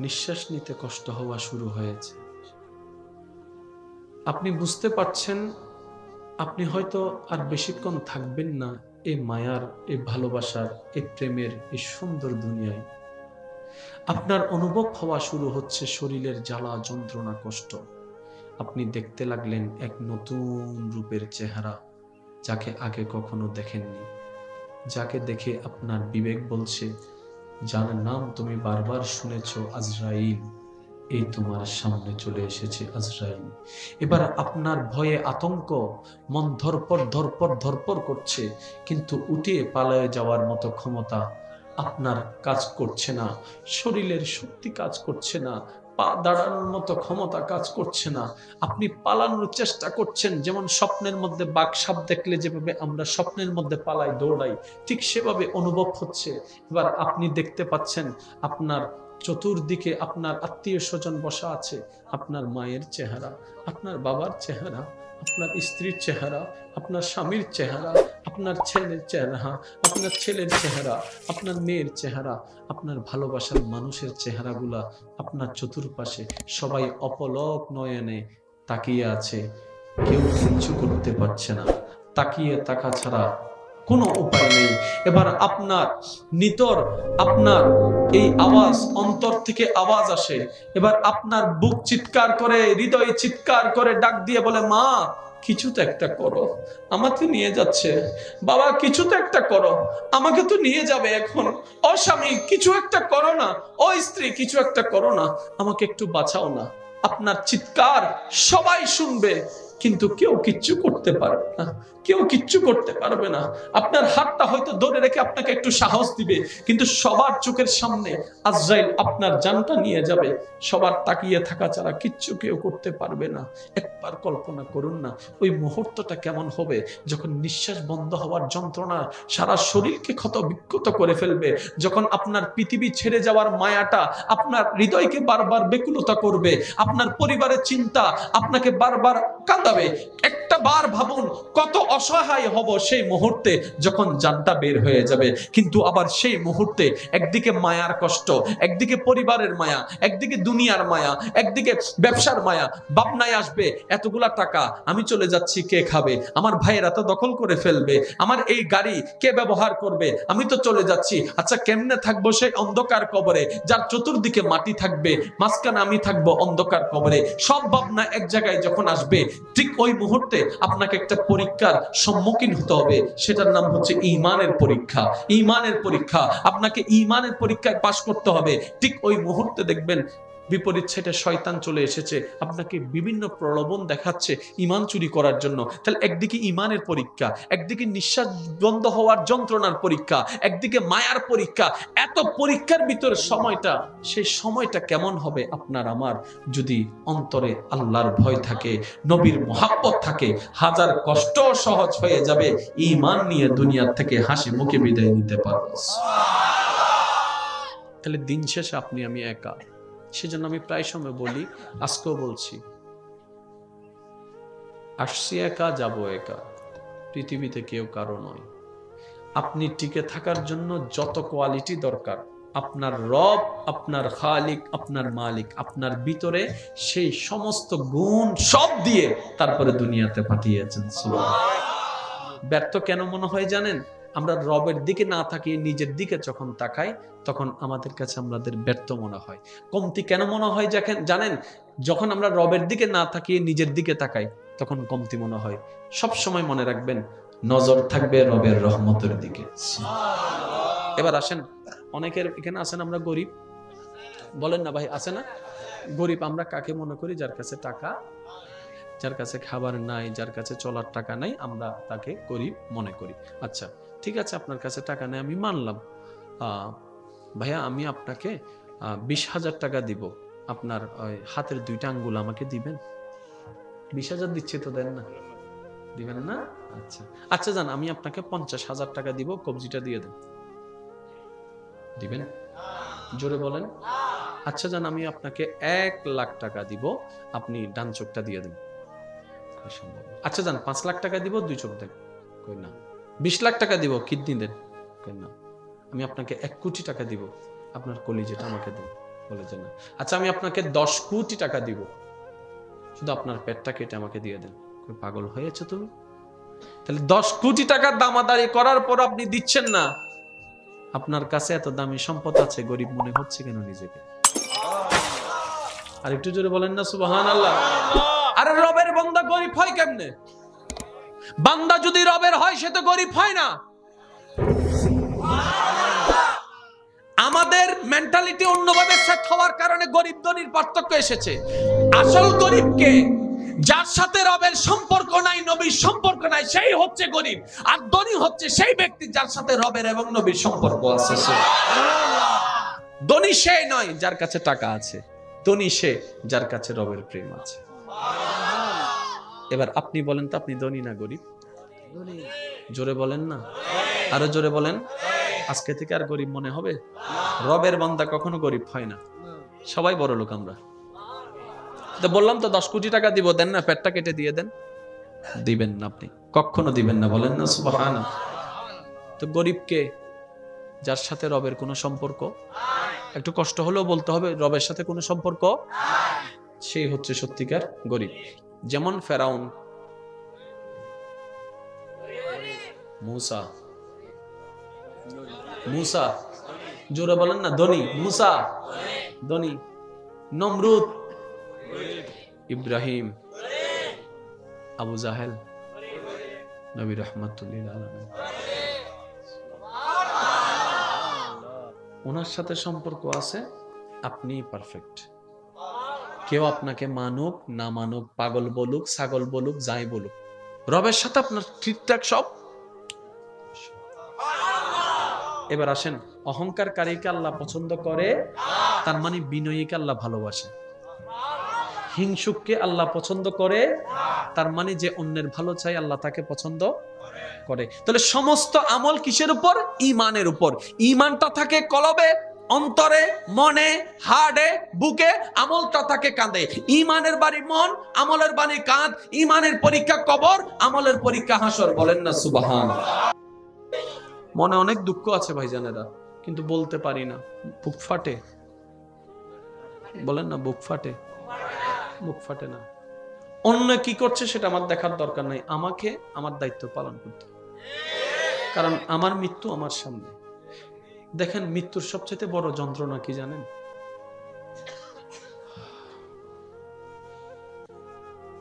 নিঃশ্বাস নিতে কষ্ট হওয়া শুরু হয়েছে, আপনি বুঝতে পারছেন আপনি হয়তো আর বেশিক্ষণ থাকবেন না এই মায়ার, এই ভালোবাসার, এই প্রেমের, এই সুন্দর দুনিয়ায়। আপনার অনুভব হওয়া শুরু হচ্ছে শরীরের জ্বালা, যন্ত্রণা, কষ্ট। আপনি দেখতে লাগলেন এক নতুন রূপের চেহারা, যাকে আগে কখনো দেখেননি, যাকে দেখে আপনার বিবেক বলছে, যার নাম তুমি বারবার শুনেছ, আজরাইল, এই তোমার সামনে চলে এসেছে আজরাইল। এবার আপনার ভয়ে আতঙ্ক, মন ধরপর ধরপর ধরপর করছে, কিন্তু উঠে পালায়ে যাওয়ার মতো ক্ষমতা আপনার কাজ করছে না, শরীরের শক্তি কাজ করছে না, পা দাঁড়ানোর মতো ক্ষমতা কাজ করছে না। আপনি পালানোর চেষ্টা করছেন, যেমন স্বপ্নের মধ্যে বাঘ সাপ দেখলে যেভাবে আমরা স্বপ্নের মধ্যে পালাই, দৌড়াই, ঠিক সেভাবে অনুভব হচ্ছে। এবার আপনি দেখতে পাচ্ছেন আপনার চতুর্দিকে আপনার আত্মীয় স্বজন বসা আছে, আপনার মায়ের চেহারা, আপনার বাবার চেহারা, আপনার স্ত্রীর চেহারা, আপনার স্বামীর চেহারা, আপনার ছেলের চেহারা, আপনার ছেলের চেহারা, আপনার মেয়ের চেহারা, আপনার ভালোবাসার মানুষের চেহারাগুলা আপনার চতুর্পাশে, সবাই অপলক নয়নে তাকিয়ে আছে, কেউ কিচ্ছু করতে পারছে না, তাকিয়ে থাকা ছাড়া কোনো উপায় নেই। এবার আপনার নিতর আপনার এই আওয়াজ, অন্তর থেকে আওয়াজ আসে, এবার আপনার বুক চিৎকার করে, হৃদয় চিৎকার করে ডাক দিয়ে বলে, মা কিছু তো একটা করো, আমাকে নিয়ে যাচ্ছে, বাবা কিছু তো একটা করো, আমাকে তো নিয়ে যাবে এখন, ও স্বামী কিছু একটা করো না, ও স্ত্রী কিছু একটা করো না, আমাকে একটু বাঁচাও না। আপনার চিৎকার সবাই শুনবে, কিন্তু কেউ কিচ্ছু করতে পারবে না, কেউ কিচ্ছু করতে পারবে না। আপনার হাতটা হয়তো ধরে রেখে আপনাকে একটু সাহস দিবে, কিন্তু সবার চোখের সামনে আজরাইল আপনার জানটা নিয়ে যাবে, সবার তাকিয়ে থাকা ছাড়া কিচ্ছু কেউ করতে পারবে না। একবার কল্পনা করুন না ওই মুহূর্তটা কেমন হবে, যখন নিঃশ্বাস বন্ধ হওয়ার যন্ত্রণা সারা শরীরকে ক্ষত বিক্ষত করে ফেলবে, যখন আপনার পৃথিবী ছেড়ে যাওয়ার মায়াটা আপনার হৃদয়কে বারবার বেকুলতা করবে, আপনার পরিবারের চিন্তা আপনাকে বারবার কাঁদাবে। একটা বার ভাবুন কত অসহায় হব সেই মুহূর্তে যখন জানটা বের হয়ে যাবে। কিন্তু আবার সেই মুহূর্তে একদিকে মায়ার কষ্ট, একদিকে পরিবারের মায়া, একদিকে দুনিয়ার মায়া, একদিকে ব্যবসার মায়া, ভাবনায় আসবে এতগুলা টাকা আমি চলে যাচ্ছি, কে খাবে, আমার ভাইয়েরা তো দখল করে ফেলবে, আমার এই গাড়ি কে ব্যবহার করবে, আমি তো চলে যাচ্ছি, আচ্ছা কেমনে থাকবো সেই অন্ধকার কবরে, যার চতুর্দিকে মাটি থাকবে, মাঝখানে আমি থাকবো অন্ধকার কবরে। সব ভাবনা এক জায়গায় যখন আসবে, ঠিক ওই মুহূর্তে আপনাকে একটা পরীক্ষার সম্মুখীন হতে হবে, সেটার নাম হচ্ছে ঈমানের পরীক্ষা। ঈমানের পরীক্ষা, আপনাকে ঈমানের পরীক্ষায় পাস করতে হবে। ঠিক ওই মুহূর্তে দেখবেন বিপরীত সাইডে শয়তান চলে এসেছে, আপনাকে বিভিন্ন প্রলোভন দেখাচ্ছে ঈমান চুরি করার জন্য। তাহলে একদিকে ঈমানের পরীক্ষা, একদিকে নিঃশ্বাস বন্ধ হওয়ার যন্ত্রণার পরীক্ষা, একদিকে মায়ার পরীক্ষা। এত পরীক্ষার ভিতরে সময়টা, সেই সময়টা কেমন হবে আপনার আমার, যদি অন্তরে আল্লাহর ভয় থাকে, নবীর মুহাব্বত থাকে, হাজার কষ্ট সহজ হয়ে যাবে, ঈমান নিয়ে দুনিয়া থেকে হাসি মুখে বিদায় নিতে পারবে। তাহলে দিন শেষে আপনি আমি একা। সেজন্য আমি প্রায় সময় বলি, আজকেও বলছি, আসছি একা, যাব একা, পৃথিবীতে কেউ কারো নয়। আপনি টিকে থাকার জন্য যত কোয়ালিটি দরকার, আপনার রব, আপনার খালিক, আপনার মালিক আপনার ভিতরে সেই সমস্ত গুণ সব দিয়ে তারপরে দুনিয়াতে পাঠিয়েছেন। ব্যর্থ কেন মনে হয় জানেন? আমরা রবের দিকে না তাকিয়ে নিজের দিকে যখন তাকাই, তখন আমাদের কাছে আমাদের ব্যর্থ মনে হয়। কমতি কেন মনে হয় জানেন? যখন আমরা রবের দিকে না তাকিয়ে নিজের দিকে তাকাই, তখন কমতি মনে হয়। সব সময় মনে রাখবেন, নজর থাকবে রবের রহমতের দিকে। এবার আসেন, অনেকের এখানে আছেন আমরা গরিব, বলেন না ভাই, আছে না? গরিব আমরা কাকে মনে করি? যার কাছে টাকা, যার কাছে খাবার নাই, যার কাছে চলার টাকা নাই, আমরা তাকে গরিব মনে করি। আচ্ছা ঠিক আছে, আপনার কাছে টাকা নেই আমি মানলাম। ভাইয়া আমি আপনাকে 20,000 টাকা দিব, আপনার হাতের 2টা আঙ্গুল আমাকে দিবেন? 20,000 দিচ্ছে তো, দেন না? দিবেন না? আচ্ছা আচ্ছা যান, আমি আপনাকে 50,000 টাকা দিব, কবজিটা দিয়ে দেন, দিবেন? জোরে বলেন। আচ্ছা যান, আমি আপনাকে 1,00,000 টাকা দিব, আপনি ডান চোখটা দিয়ে দেন। আচ্ছা যান, 5 লাখ টাকা দিব, 2 চোখ দেন। কই না। 20 লাখ টাকা দিব, কিডনি দেন। কই না। আমি আপনাকে 1 কোটি টাকা দিব, আপনার কলিজাটা আমাকে দেন। বলে যে না। আচ্ছা আমি আপনাকে 10 কোটি টাকা দিব, শুধু আপনার পেটটা কেটে আমাকে দিয়ে দেন। কই পাগল হয়েছে তুমি? তাহলে 10 কোটি টাকার দামাদারি করার পর আপনি দিচ্ছেন না। আপনার কাছে এত দামি সম্পদ আছে, গরিব মনে হচ্ছে কেন নিজেকে? আর একটু জোরে বলেন না সুবহানাল্লাহ। আরে রবের বান্দা গরিব হয় কেমনে? বান্দা যদি রবের হয় সে তো গরিব হয় না। আমাদের মেন্টালিটি অন্যভাবে সেট হওয়ার কারণে গরিব ধনীর পার্থক্য এসেছে। আসল গরিবকে, যার সাথে রবের সম্পর্ক নাই, নবীর সম্পর্ক নাই, সেই হচ্ছে গরিব। আর ধনী হচ্ছে সেই ব্যক্তি যার সাথে রবের এবং নবীর সম্পর্ক আছে। ধনী সে নয় যার কাছে টাকা আছে, ধনী সে যার কাছে রবের প্রেম আছে। এবার আপনি বলেন তো, আপনি ধনী না গরিব? জোরে বলেন না, আরো জোরে বলেন। আজকে থেকে আর গরিব মনে হবে? রবের বান্দা কখনো গরিব হয় না, সবাই বড় লোক আমরা। তো বললাম তো 10 কোটি টাকা দিব, দেন না? পেটটা কেটে দিয়ে দেন। দিবেন না, আপনি কখনো দিবেন না, বলেন না সুবহানাল্লাহ। তো গরিবকে, যার সাথে রবের কোনো সম্পর্ক, একটু কষ্ট হলেও বলতে হবে, রবের সাথে কোনো সম্পর্ক, সেই হচ্ছে সত্যিকার গরিব। যেমন ফেরাউন, মুসা, জোরে বলেন না, ধনী। মুসা ধনী, নমরুদ, ইব্রাহিম, আবু জাহেল, নবী রাহমাতুল লিল আলামিন। ওনার সাথে সম্পর্ক আছে, আপনি পারফেক্ট। কেউ আপনাকে মানুক না মানুক, পাগল বলুক, ছাগল বলুক, যাই বলুক, রবের সাথে আপনার ঠিকঠাক সব। এবার আসেন, অহংকারকারীকে আল্লাহ পছন্দ করে, তার মানে বিনয়ীকে আল্লাহ ভালোবাসে। হিংসুককে আল্লাহ পছন্দ করে, তার মানে যে অন্যের ভালো চাই, আল্লাহ তাকে পছন্দ করে। তাহলে সমস্ত আমল কিসের উপর? ঈমানের উপর। ঈমানটা থাকে কলবে, অন্তরে, মনে, হাড়ে, বুকে, আমলটা থাকে কাঁধে। ঈমানের বাড়ি মন, আমলের বাড়ি কাঁধ। ঈমানের পরীক্ষা কবর, আমলের পরীক্ষা হাসর। বলেন না সুবহানাল্লাহ। মনে অনেক দুঃখ আছে ভাইজানেরা, কিন্তু বলতে পারি না, বুক ফাটে। বলেন না, বুক ফাটে। বুক ফাটে না। অন্য কি করছে সেটা আমার দেখার দরকার নাই, আমাকে আমার দায়িত্ব পালন করতে, কারণ আমার মৃত্যু আমার সামনে। দেখেন, মৃত্যুর সবচেয়ে বড় যন্ত্রণা কি জানেন?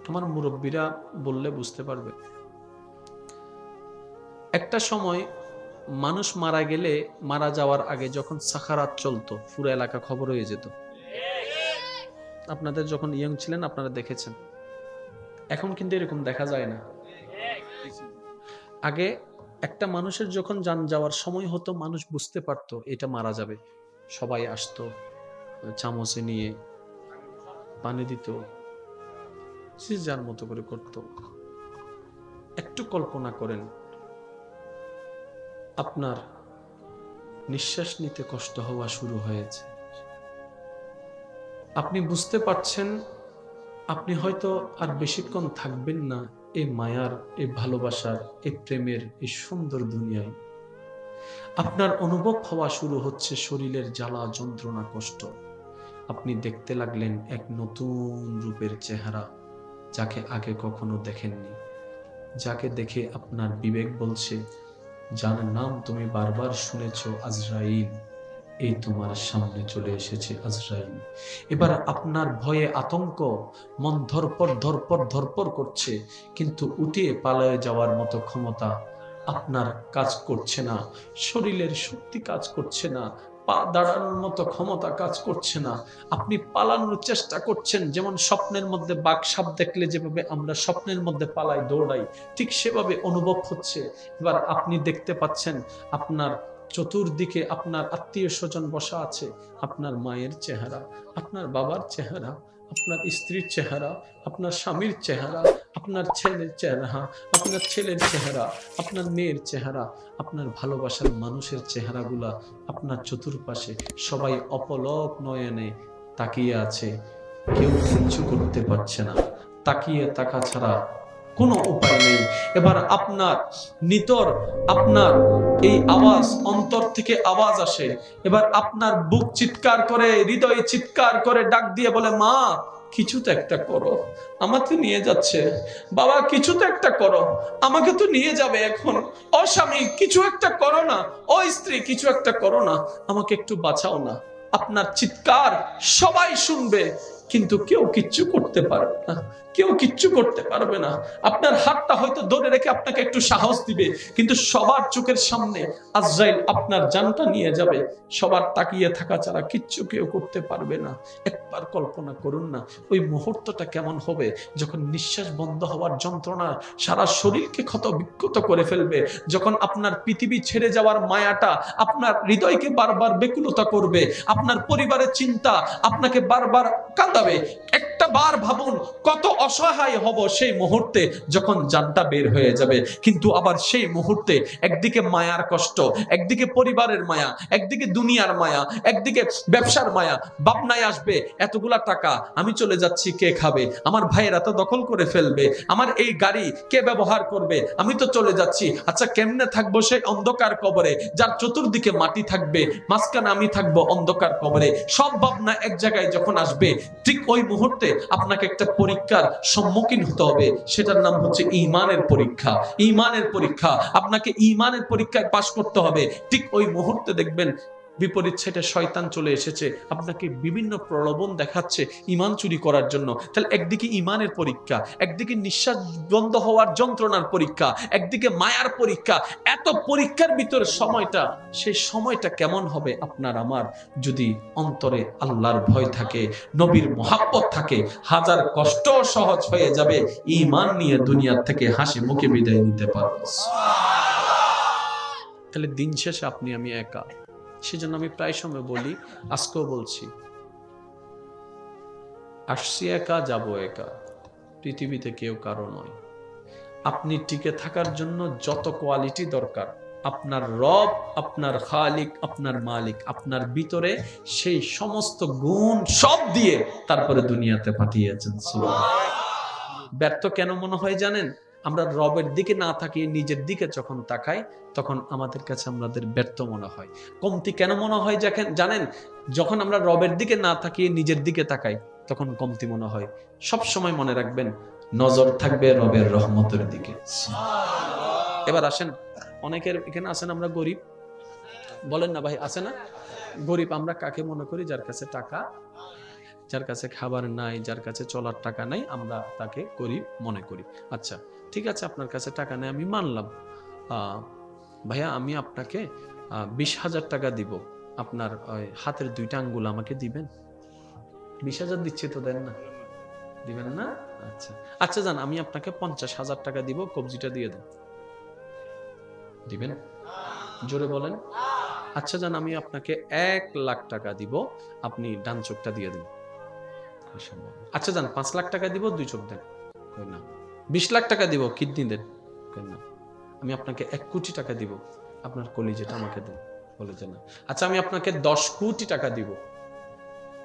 আমার মুরব্বীরা বললে বুঝতে পারবে। একটা সময় মানুষ মারা গেলে, মারা যাওয়ার আগে যখন সাখারাত চলতো, পুরো এলাকা খবর হয়ে যেত। আপনাদের যখন ইয়ং ছিলেন আপনারা দেখেছেন, এখন কিন্তু এরকম দেখা যায় না। আগে একটা মানুষের যখন জান যাওয়ার সময় হতো, মানুষ বুঝতে পারতো এটা মারা যাবে, সবাই আসতো, চামচে নিয়ে পানি দিত, যে যার মতো করে করত। একটু কল্পনা করেন, আপনার নিঃশ্বাস নিতে কষ্ট হওয়া শুরু হয়েছে। আপনি বুঝতে পারছেন আপনি হয়তো আর বেশিক্ষণ থাকবেন না এই মায়ার, এই ভালোবাসার, এই প্রেমের এই সুন্দর দুনিয়ায়। আপনার অনুভব হওয়া শুরু হচ্ছে শরীরের জ্বালা, যন্ত্রণা, কষ্ট। আপনি দেখতে লাগলেন এক নতুন রূপের চেহারা, যাকে আগে কখনো দেখেননি, যাকে দেখে আপনার বিবেক বলছে, যার নাম তুমি বারবার শুনেছ, আজরাইল, এই তোমার সামনে চলে এসেছে আজরাইল। এবার আপনার ভয়ে আতঙ্ক, মন ধরপর ধরপর ধরপর করছে, কিন্তু উঠিয়ে পালায়ে যাওয়ার মতো ক্ষমতা আপনার কাজ করছে না, শরীরের শক্তি কাজ করছে না, পা দাঁড়ানোর মতো ক্ষমতা কাজ করছে না। আপনি পালানোর চেষ্টা করছেন, যেমন স্বপ্নের মধ্যে বাঘ সাপ দেখলে যেভাবে আমরা স্বপ্নের মধ্যে পালাই, দৌড়াই, ঠিক সেভাবে অনুভব হচ্ছে। এবার আপনি দেখতে পাচ্ছেন আপনার চতুর্দিকে আপনার আত্মীয় স্বজন বসা আছে, আপনার মায়ের চেহারা, আপনার বাবার চেহারা, আপনার স্ত্রীর চেহারা, আপনার স্বামীর চেহারা, আপনার ছেলের চেহারা, আপনার ছেলের চেহারা, আপনার মেয়ের চেহারা, আপনার ভালোবাসার মানুষের চেহারাগুলা আপনার চতুর্পাশে সবাই অপলক নয়নে তাকিয়ে আছে। কেউ কিচ্ছু করতে পারছে না, তাকিয়ে থাকা ছাড়া কোনো উপায় নেই। এবার আপনার নিতর আপনার এই আওয়াজ, অন্তর থেকে আওয়াজ আসে। এবার আপনার বুক চিৎকার করে, হৃদয় চিৎকার করে ডাক দিয়ে বলে, মা কিছু তো একটা করো, আমাকে নিয়ে যাচ্ছে। বাবা কিছু তো একটা করো, আমাকে তো নিয়ে যাবে এখন। ও স্বামী কিছু একটা করো না, ও স্ত্রী কিছু একটা করো না, আমাকে একটু বাঁচাও না। আপনার চিৎকার সবাই শুনবে, কিন্তু কেউ কিচ্ছু করতে পারবে না, কেউ কিচ্ছু করতে পারবে না। আপনার হাতটা হয়তো ধরে রেখে আপনাকে একটু সাহস দিবে, কিন্তু সবার চোখের সামনে আজরাইল আপনার জানটা নিয়ে যাবে। সবার তাকিয়ে থাকা ছাড়া কিচ্ছু কেউ করতে পারবে না। একবার কল্পনা করুন না ওই মুহূর্তটা কেমন হবে, যখন নিঃশ্বাস বন্ধ হওয়ার যন্ত্রণা সারা শরীরকে ক্ষত বিক্ষত করে ফেলবে, যখন আপনার পৃথিবী ছেড়ে যাওয়ার মায়াটা আপনার হৃদয়কে বারবার বেকুলতা করবে, আপনার পরিবারের চিন্তা আপনাকে বারবার কাঁদাবে। একটা বার ভাবুন কত অসহায় হব সেই মুহূর্তে যখন জানটা বের হয়ে যাবে। কিন্তু আবার সেই মুহূর্তে একদিকে মায়ার কষ্ট, একদিকে পরিবারের মায়া, একদিকে দুনিয়ার মায়া, একদিকে ব্যবসার মায়া। ভাবনায় আসবে এতগুলা টাকা আমি চলে যাচ্ছি, কে খাবে? আমার ভাইয়েরা তো দখল করে ফেলবে, আমার এই গাড়ি কে ব্যবহার করবে? আমি তো চলে যাচ্ছি। আচ্ছা কেমনে থাকবো সেই অন্ধকার কবরে, যার চতুর্দিকে মাটি থাকবে, মাঝখানে আমি থাকবো অন্ধকার কবরে। সব ভাবনা এক জায়গায় যখন আসবে, ঠিক ওই মুহূর্তে আপনাকে একটা পরীক্ষার সম্মুখীন হতে হবে। সেটার নাম হচ্ছে ঈমানের পরীক্ষা। ঈমানের পরীক্ষা, আপনাকে ঈমানের পরীক্ষায় পাশ করতে হবে। ঠিক ওই মুহূর্তে দেখবেন বিপরীত সাইডে শয়তান চলে এসেছে, আপনাকে বিভিন্ন প্রলোভন দেখাচ্ছে ঈমান চুরি করার জন্য। তাহলে একদিকে ঈমানের পরীক্ষা, একদিকে নিঃশ্বাস বন্ধ হওয়ার যন্ত্রণার পরীক্ষা, একদিকে মায়ার পরীক্ষা। এত পরীক্ষার ভিতরে সময়টা, সেই সময়টা কেমন হবে আপনার আমার, যদি অন্তরে আল্লাহর ভয় থাকে, নবীর মোহাব্বত থাকে, হাজার কষ্ট সহজ হয়ে যাবে। ঈমান নিয়ে দুনিয়ার থেকে হাসি মুখে বিদায় নিতে পারবো। তাহলে দিন শেষে আপনি আমি একা। সেজন্য আমি প্রায় সময় বলি, আজকেও বলছি, আসছি একা, যাব একা, পৃথিবীতে কেউ কারো নয়। আপনি টিকে থাকার জন্য যত কোয়ালিটি দরকার, আপনার রব, আপনার খালিক, আপনার মালিক আপনার ভিতরে সেই সমস্ত গুণ সব দিয়ে তারপরে দুনিয়াতে পাঠিয়েছেন। ব্যর্থ কেন মনে হয় জানেন? আমরা রবের দিকে না তাকিয়ে নিজের দিকে যখন তাকাই, তখন আমাদের কাছে আমাদের ব্যর্থ মনে হয়। কমতি কেন মনে হয় জানেন? যখন আমরা রবের দিকে না তাকিয়ে নিজের দিকে তাকাই, তখন কমতি মনে হয়। সব সময় মনে রাখবেন, নজর থাকবে রবের রহমতের দিকে। এবার আসেন, অনেকের এখানে আছেন আমরা গরিব, বলেন না ভাই, আছে না? গরিব আমরা কাকে মনে করি? যার কাছে টাকা, যার কাছে খাবার নাই, যার কাছে চলার টাকা নাই, আমরা তাকে গরিব মনে করি। আচ্ছা ঠিক আছে, আপনার কাছে টাকা নেই আমি মানলাম। ভাইয়া আমি আপনাকে 20,000 টাকা দিব, আপনার হাতের 2টা আঙ্গুল আমাকে দিবেন। 20,000 দিচ্ছে তো, দেন না? দিবেন না? আচ্ছা আচ্ছা যান, আমি আপনাকে 50,000 টাকা দিব, কবজিটা দিয়ে দেন। দিবেন? জোরে বলেন। আচ্ছা যান, আমি আপনাকে 1,00,000 টাকা দিব, আপনি ডান চোখটা দিয়ে দেন। আচ্ছা যান, 5 লাখ টাকা দিব, 2 চোখ দেন। না। 20 লাখ টাকা দিব, কিডনি দেন। না। আমি আপনাকে 1 কোটি টাকা দিব, আপনার কলিজাটা আমাকে দেন। বলে যে না। আচ্ছা আমি আপনাকে 10 কোটি টাকা দিব,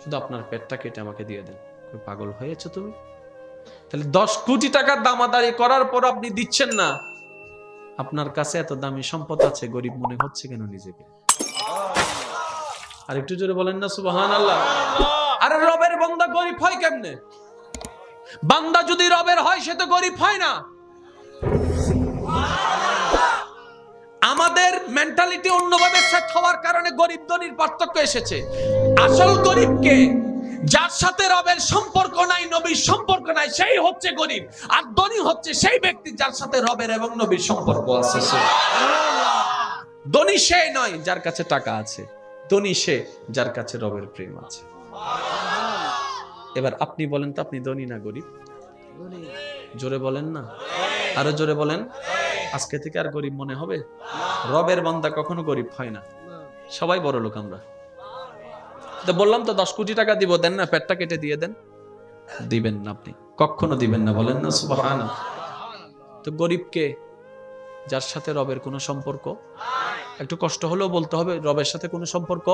শুধু আপনার পেটটা কেটে আমাকে দিয়ে দেন। পাগল হয়েছে তুমি? তাহলে 10 কোটি টাকার দামাদারি করার পর আপনি দিচ্ছেন না। আপনার কাছে এত দামি সম্পদ আছে, গরিব মনে হচ্ছে কেন নিজেকে? আর একটু জোরে বলেন না সুবহানাল্লাহ। আরে রবের বান্দা গরিব হয় কেমনে? বান্দা যদি রবের হয় সে তো গরিব হয় না। আমাদের মেন্টালিটি অন্যভাবে সেট হওয়ার কারণে গরিব ধনীর পার্থক্য এসেছে। আসল গরিবকে, যার সাথে রবের সম্পর্ক নাই, নবীর সম্পর্ক নাই, সেই হচ্ছে গরিব। আর ধনী হচ্ছে সেই ব্যক্তি যার সাথে রবের এবং নবীর সম্পর্ক আছে। ধনী সে নয় যার কাছে টাকা আছে, ধনী সে যার কাছে রবের প্রেম আছে। এবার আপনি বলেন তো, আপনি ধনী না গরিব? জোরে বলেন না, আরো জোরে বলেন। আজকে থেকে আর গরিব মনে হবে? রবের বান্দা কখনো গরিব হয় না, সবাই বড় লোক আমরা। তো বললাম তো 10 কোটি টাকা দিব, দেন না? পেটটা কেটে দিয়ে দেন। দিবেন না, আপনি কখনো দিবেন না, বলেন না সুবহানাল্লাহ। তো গরিবকে, যার সাথে রবের কোনো সম্পর্ক, একটু কষ্ট হলেও বলতে হবে, রবের সাথে কোনো সম্পর্ক,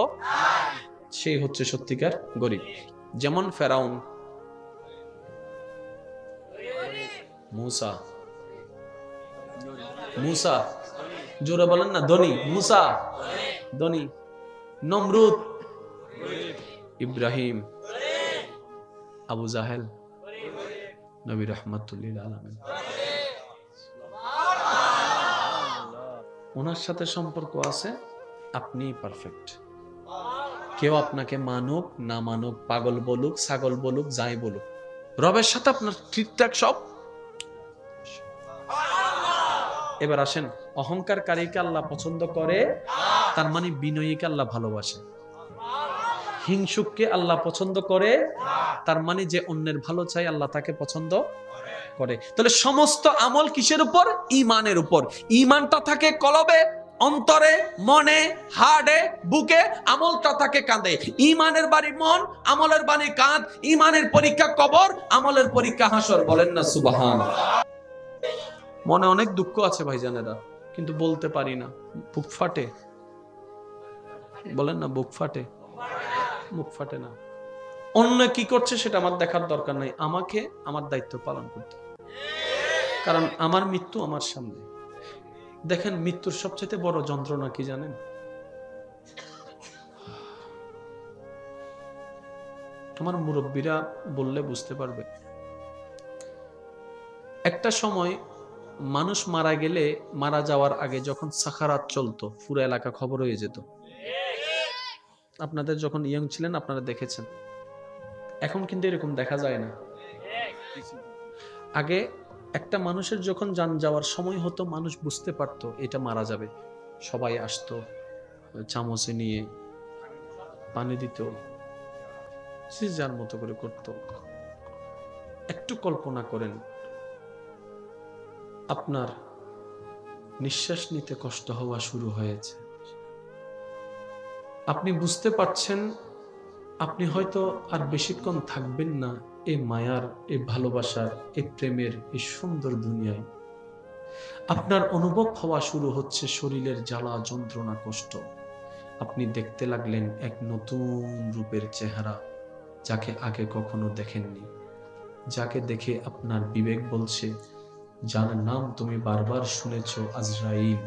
সেই হচ্ছে সত্যিকার গরিব। যেমন ফেরাউন, মুসা, জোরে বলেন না, ধনী। মুসা ধনী, নমরুদ, ইব্রাহিম, আবু জাহেল, নবী রাহমাতুল লিল আলামিন। ওনার সাথে সম্পর্ক আছে, আপনি পারফেক্ট। কেউ আপনাকে মানুক না মানুক, পাগল বলুক, ছাগল বলুক, যাই বলুক, রবের সাথে আপনার ঠিকঠাক সব। এবার আসেন, অহংকারকারীকে আল্লাহ পছন্দ করে, তার মানে বিনয়ীকে আল্লাহ ভালোবাসে। হিংসুককে আল্লাহ পছন্দ করে, তার মানে যে অন্যের ভালো চাই আল্লাহ তাকে পছন্দ করে। তাহলে সমস্ত আমল কিসের উপর? ঈমানের উপর। ঈমানটা থাকে কলবে, অন্তরে, মনে, হাড়ে, বুকে, আমলটা থাকে কাঁধে। ঈমানের বাড়ি মন, আমলের বাড়ি কাঁধ। ঈমানের পরীক্ষা কবর, আমলের পরীক্ষা হাসর। বলেন না সুবহানাল্লাহ। মনে অনেক দুঃখ আছে ভাইজানেরা, কিন্তু বলতে পারি না, বুক ফাটে। বলেন না, বুক ফাটে। মুখ ফাটে না। অন্য কি করছে সেটা আমার দেখার দরকার নাই, আমাকে আমার দায়িত্ব পালন করতে, কারণ আমার মৃত্যু আমার সামনে। দেখেন, মৃত্যুর সবচেয়ে বড় যন্ত্রণা কি জানেন? আমার মুরব্বীরা বললে বুঝতে পারবে। একটা সময় মানুষ মারা গেলে, মারা যাওয়ার আগে যখন সাখারাত চলতো, পুরো এলাকা খবর হয়ে যেত। আপনাদের যখন ইয়ং ছিলেন আপনারা দেখেছেন। এখন কিন্তু এরকম দেখা যায় না। আগে একটা মানুষের যখন জান যাওয়ার সময় হতো, মানুষ বুঝতে পারতো এটা মারা যাবে, সবাই আসতো, চামচে নিয়ে পানি দিত, যে যার মতো করে করত। একটু কল্পনা করেন, আপনার নিঃশ্বাস নিতে কষ্ট হওয়া শুরু হয়েছে, আপনি বুঝতে পারছেন আপনি হয়তো আর বেশিক্ষণ থাকবেন না এই মায়ার, এই ভালোবাসার, এই প্রেমের এই সুন্দর দুনিয়ায়। আপনার অনুভব হওয়া শুরু হচ্ছে শরীরের জ্বালা, যন্ত্রণা, কষ্ট। আপনি দেখতে লাগলেন এক নতুন রূপের চেহারা, যাকে আগে কখনো দেখেননি, যাকে দেখে আপনার বিবেক বলছে, যার নাম তুমি বারবার শুনেছ, আজরাইল,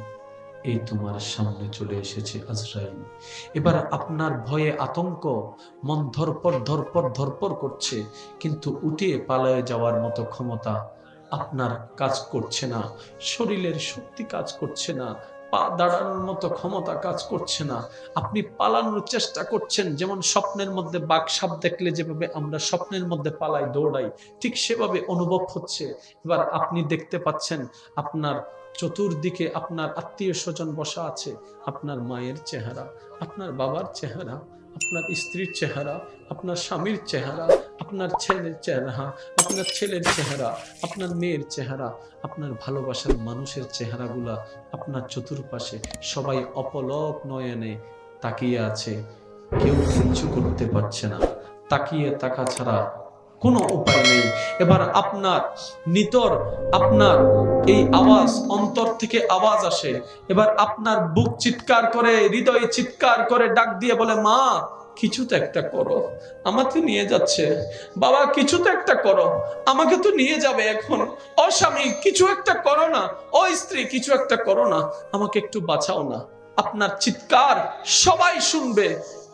এই তোমার সামনে চলে এসেছে আজরাইল। এবার আপনার ভয়ে আতঙ্ক, মন ধরপড় ধরপড় ধরপড় করছে, কিন্তু উঠে পালায়ে যাওয়ার মতো ক্ষমতা আপনার কাজ করছে না, শরীরের শক্তি কাজ করছে না, পা দাঁড়ানোর মতো ক্ষমতা কাজ করছে না। আপনি পালানোর চেষ্টা করছেন, যেমন স্বপ্নের মধ্যে বাঘ সাপ দেখলে যেভাবে আমরা স্বপ্নের মধ্যে পালাই, দৌড়াই, ঠিক সেভাবে অনুভব হচ্ছে। এবার আপনি দেখতে পাচ্ছেন আপনার চতুর্দিকে আপনার আত্মীয় স্বজন বসা আছে, আপনার মায়ের চেহারা, আপনার বাবার চেহারা, আপনার স্ত্রীর চেহারা, আপনার স্বামীর চেহারা, আপনার ছেলের চেহারা, আপনার ছেলের চেহারা, আপনার মেয়ের চেহারা, আপনার ভালোবাসার মানুষের চেহারাগুলা আপনার চতুর্পাশে। সবাই অপলক নয়নে তাকিয়ে আছে, কেউ কিচ্ছু করতে পারছে না। তাকিয়ে থাকা ছাড়া কোনো উপায় নেই। এবার আপনার নিতর আপনার এই আওয়াজ, অন্তর থেকে আওয়াজ আসে, এবার আপনার বুক চিৎকার করে, হৃদয় চিৎকার করে ডাক দিয়ে বলে, মা কিছু তো একটা করো, আমাকে নিয়ে যাচ্ছে, বাবা কিছু তো একটা করো, আমাকে তো নিয়ে যাবে এখন, ও স্বামী কিছু একটা করো না, ও স্ত্রী কিছু একটা করো না, আমাকে একটু বাঁচাও না। আপনার চিৎকার সবাই শুনবে,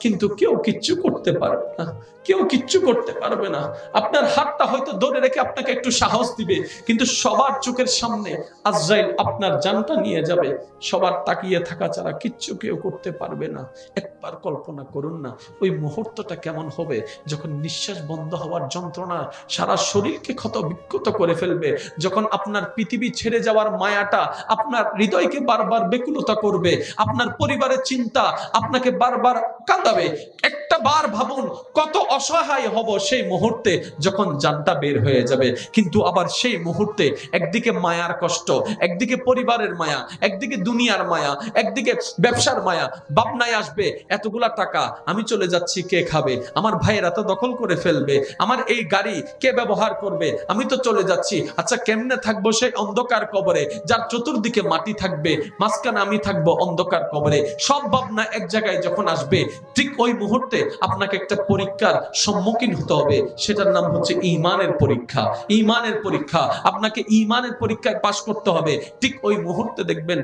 কিন্তু কেউ কিচ্ছু করতে পারবে না, কেউ কিচ্ছু করতে পারবে না। আপনার হাতটা হয়তো ধরে রেখে আপনাকে একটু সাহস দিবে, কিন্তু সবার চোখের সামনে আজরাইল আপনার জানটা নিয়ে যাবে, সবার তাকিয়ে থাকা ছাড়া কিচ্ছু কেউ করতে পারবে না। একবার কল্পনা করুন না ওই মুহূর্তটা কেমন হবে, যখন নিঃশ্বাস বন্ধ হওয়ার যন্ত্রণা সারা শরীরকে ক্ষত বিক্ষত করে ফেলবে, যখন আপনার পৃথিবী ছেড়ে যাওয়ার মায়াটা আপনার হৃদয়কে বারবার বেকুলতা করবে, আপনার পরিবারের চিন্তা আপনাকে বারবার কাঁদাবে। একটা বার ভাবুন কত অসহায় হব সেই মুহূর্তে যখন জানটা বের হয়ে যাবে। কিন্তু আবার সেই মুহূর্তে একদিকে মায়ার কষ্ট, একদিকে পরিবারের মায়া, একদিকে দুনিয়ার মায়া, একদিকে ব্যবসার মায়া। ভাবনায় আসবে এতগুলা টাকা আমি চলে যাচ্ছি, কে খাবে, আমার ভাইয়েরা তো দখল করে ফেলবে, আমার এই গাড়ি কে ব্যবহার করবে, আমি তো চলে যাচ্ছি, আচ্ছা কেমনে থাকবো সেই অন্ধকার কবরে, যার চতুর্দিকে মাটি থাকবে, মাঝখানে আমি থাকবো অন্ধকার কবরে। সব ভাবনা এক জায়গায় যখন আসবে, ঠিক ওই মুহূর্তে আপনাকে একটা পরীক্ষার সম্মুখীন হতে হবে, সেটার নাম হচ্ছে ঈমানের পরীক্ষা। ঈমানের পরীক্ষা, আপনাকে ঈমানের পরীক্ষায় পাশ করতে হবে। ঠিক ওই মুহূর্তে দেখবেন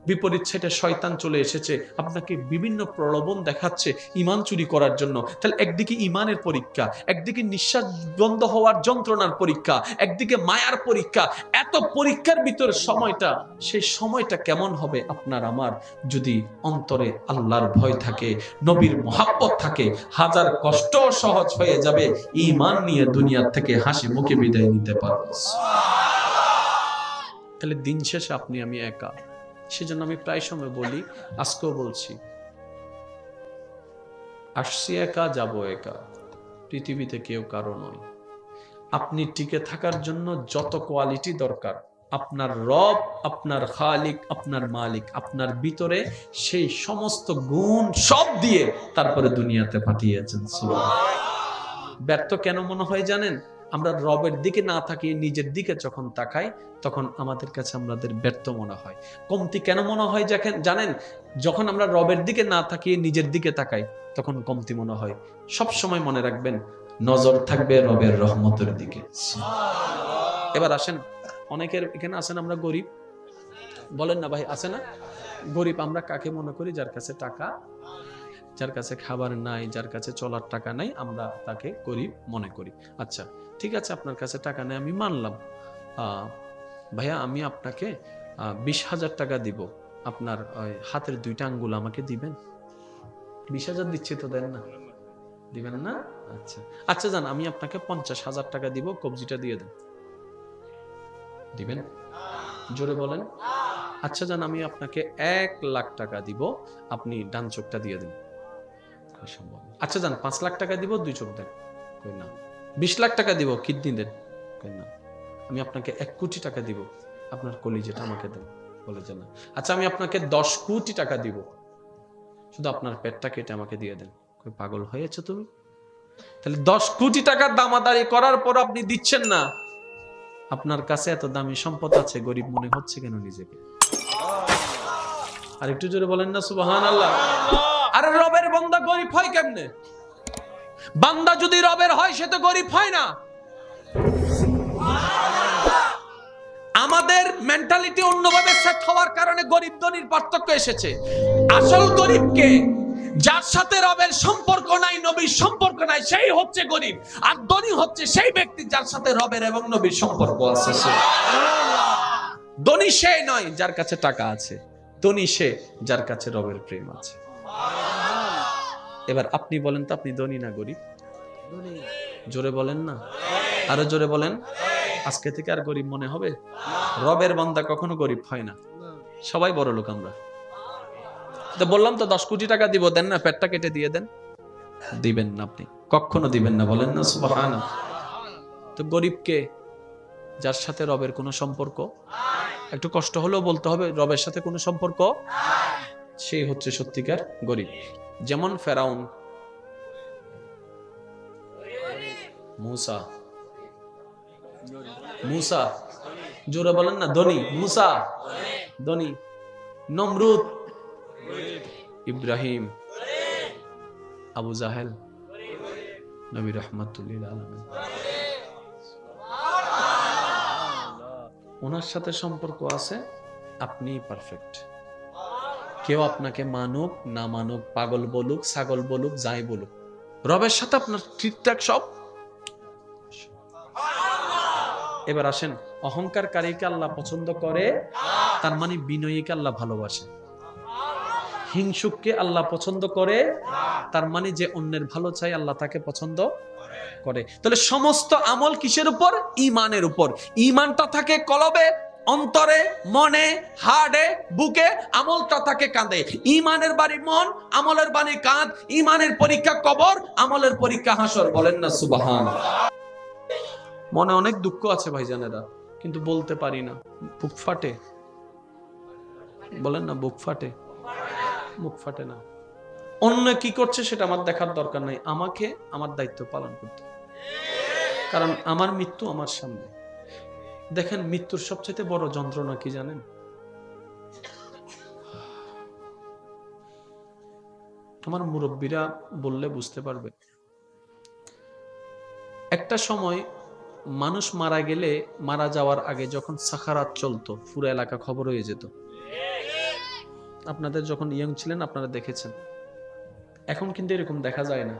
বিপরীত সাইডে শয়তান চলে এসেছে, আপনাকে বিভিন্ন প্রলোভন দেখাচ্ছে ঈমান চুরি করার জন্য। তাহলে একদিকে ঈমানের পরীক্ষা, একদিকে নিঃশ্বাস বন্ধ হওয়ার যন্ত্রণার পরীক্ষা, একদিকে মায়ার পরীক্ষা। এত পরীক্ষার ভিতর সময়টা, সেই সময়টা কেমন হবে আপনার আমার, যদি অন্তরে আল্লাহর ভয় থাকে, নবীর মহাব্বত থাকে, হাজার কষ্ট সহজ হয়ে যাবে, ঈমান নিয়ে দুনিয়ার থেকে হাসি মুখে বিদায় নিতে পারবো। তাহলে দিন শেষে আপনি আমি একা। সেজন্য আমি প্রায় সময় বলি, আজকেও বলছি, আসছি একা, যাব একা, পৃথিবীতে কেউ কারো নয়। আপনি টিকে থাকার জন্য যত কোয়ালিটি দরকার, আপনার রব, আপনার খালিক, আপনার মালিক আপনার ভিতরে সেই সমস্ত গুণ সব দিয়ে তারপরে দুনিয়াতে পাঠিয়েছেন। সুবহানাল্লাহ। ব্যর্থ কেন মনে হয় জানেন? আমরা রবের দিকে না তাকিয়ে নিজের দিকে যখন তাকাই, তখন আমাদের কাছে আমাদের ব্যর্থ মনে হয়। কমতি কেন মনে হয় জানেন? যখন আমরা রবের দিকে না তাকিয়ে নিজের দিকে তাকাই, তখন কমতি মনে হয়। সব সময় মনে রাখবেন, নজর থাকবে রবের রহমতের দিকে। এবার আসেন, অনেকের এখানে আছেন আমরা গরিব, বলেন না ভাই, আছে না? গরিব আমরা কাকে মনে করি? যার কাছে টাকা, যার কাছে খাবার নাই, যার কাছে চলার টাকা নাই, আমরা তাকে গরিব মনে করি। আচ্ছা ঠিক আছে, আপনার কাছে টাকা নেই আমি মানলাম, ভাইয়া আমি আপনাকে 20,000 টাকা দিব, আপনার হাতের 2টা আঙ্গুল আমাকে দিবেন। 20,000 দিচ্ছি তো, দেন না? দিবেন না? আচ্ছা আচ্ছা যান, আমি আপনাকে 50,000 টাকা দিব, কবজিটা দিয়ে দেন। দিবেন? জোরে বলেন। আচ্ছা যান, আমি আপনাকে 1,00,000 টাকা দিব, আপনি ডান চোখটা দিয়ে দিন। আচ্ছা যান, 5 লাখ টাকা দিব, 2 চোখ দেন। কই না। 20 লাখ টাকা দিব, কিডনি দেন। কই না। আমি আপনাকে 1 কোটি টাকা দিব, আপনার কলিজাটা আমাকে দেন। বলে যে না। আচ্ছা আমি আপনাকে 10 কোটি টাকা দিব, শুধু আপনার পেটটা কেটে আমাকে দিয়ে দেন। কই পাগল হয়েছে তুমি? তাহলে 10 কোটি টাকার দামাদারি করার পর আপনি দিচ্ছেন না। আপনার কাছে এত দামি সম্পদ আছে, গরিব মনে হচ্ছে কেন নিজেকে? আর একটু জোরে বলেন না সুবহানাল্লাহ। আরে রবের বান্দা গরিব হয় কেমনে? বান্দা যদি রবের হয় সে তো গরিব হয় না। আমাদের মেন্টালিটি অন্যভাবে সেট হওয়ার কারণে গরিব ধনীর পার্থক্য এসেছে। আসল গরিবকে, যার সাথে রবের সম্পর্ক নাই, নবীর সম্পর্ক নাই, সেই হচ্ছে গরিব। আর ধনী হচ্ছে সেই ব্যক্তি যার সাথে রবের এবং নবীর সম্পর্ক আছে। ধনী সে নয় যার কাছে টাকা আছে, ধনী সে যার কাছে রবের প্রেম আছে। এবার আপনি বলেন তো, আপনি ধনী না গরিব? জোরে বলেন না, আরো জোরে বলেন। আজকে থেকে আর গরিব মনে হবে? রবের বান্দা কখনো গরিব হয় না, সবাই বড় লোক আমরা। তো বললাম তো 10 কোটি টাকা দিব, দেন না? পেটটা কেটে দিয়ে দেন। দিবেন না, আপনি কখনো দিবেন না, বলেন না সুবহানাল্লাহ। তো গরিবকে, যার সাথে রবের কোনো সম্পর্ক, একটু কষ্ট হলেও বলতে হবে, রবের সাথে কোনো সম্পর্ক, সেই হচ্ছে সত্যিকার গরিব। যেমন ফেরাউন, মুসা, মুসা, জোরে বলেন না, ধনী। মুসা ধনী, নমরুদ, ইব্রাহিম, আবু জাহেল, নবী রহমাতুল্লিল আলামিন। ওনার সাথে সম্পর্ক আছে, আপনি পারফেক্ট। কেউ আপনাকে মানুক না মানুক, পাগল বলুক, ছাগল বলুক, যাই বলুক, রবের সাথে আপনার ঠিকঠাক সব। এবার আসেন, অহংকারকারীকে আল্লাহ পছন্দ করে, তার মানে বিনয়ীকে আল্লাহ ভালোবাসে। হিংসুককে আল্লাহ পছন্দ করে, তার মানে যে অন্যের ভালো চাই আল্লাহ তাকে পছন্দ করে। তাহলে সমস্ত আমল কিসের উপর? ঈমানের উপর। ঈমানটা থাকে কলবে, অন্তরে, মনে, হাড়ে, বুকে, আমলটা থাকে কাঁধে। ঈমানের বাড়ি মন, আমলের বাড়ি কাঁধ। ঈমানের পরীক্ষা কবর, আমলের পরীক্ষা হাসর। বলেন না সুবহানাল্লাহ। মনে অনেক দুঃখ আছে ভাইজানেরা, কিন্তু বলতে পারি না, বুক ফাটে। বলেন না, বুক ফাটে। মুখ ফাটে না। অন্য কি করছে সেটা আমার দেখার দরকার নাই, আমাকে আমার দায়িত্ব পালন করতে, কারণ আমার মৃত্যু আমার সামনে। দেখেন, মৃত্যুর সবচেয়ে বড় যন্ত্রণা কি জানেন? আমার মুরব্বীরা বললে বুঝতে পারবে। একটা সময় মানুষ মারা গেলে, মারা যাওয়ার আগে যখন সাখারাত চলতো, পুরো এলাকা খবর হয়ে যেত। আপনাদের যখন ইয়ং ছিলেন আপনারা দেখেছেন। এখন কিন্তু এরকম দেখা যায় না।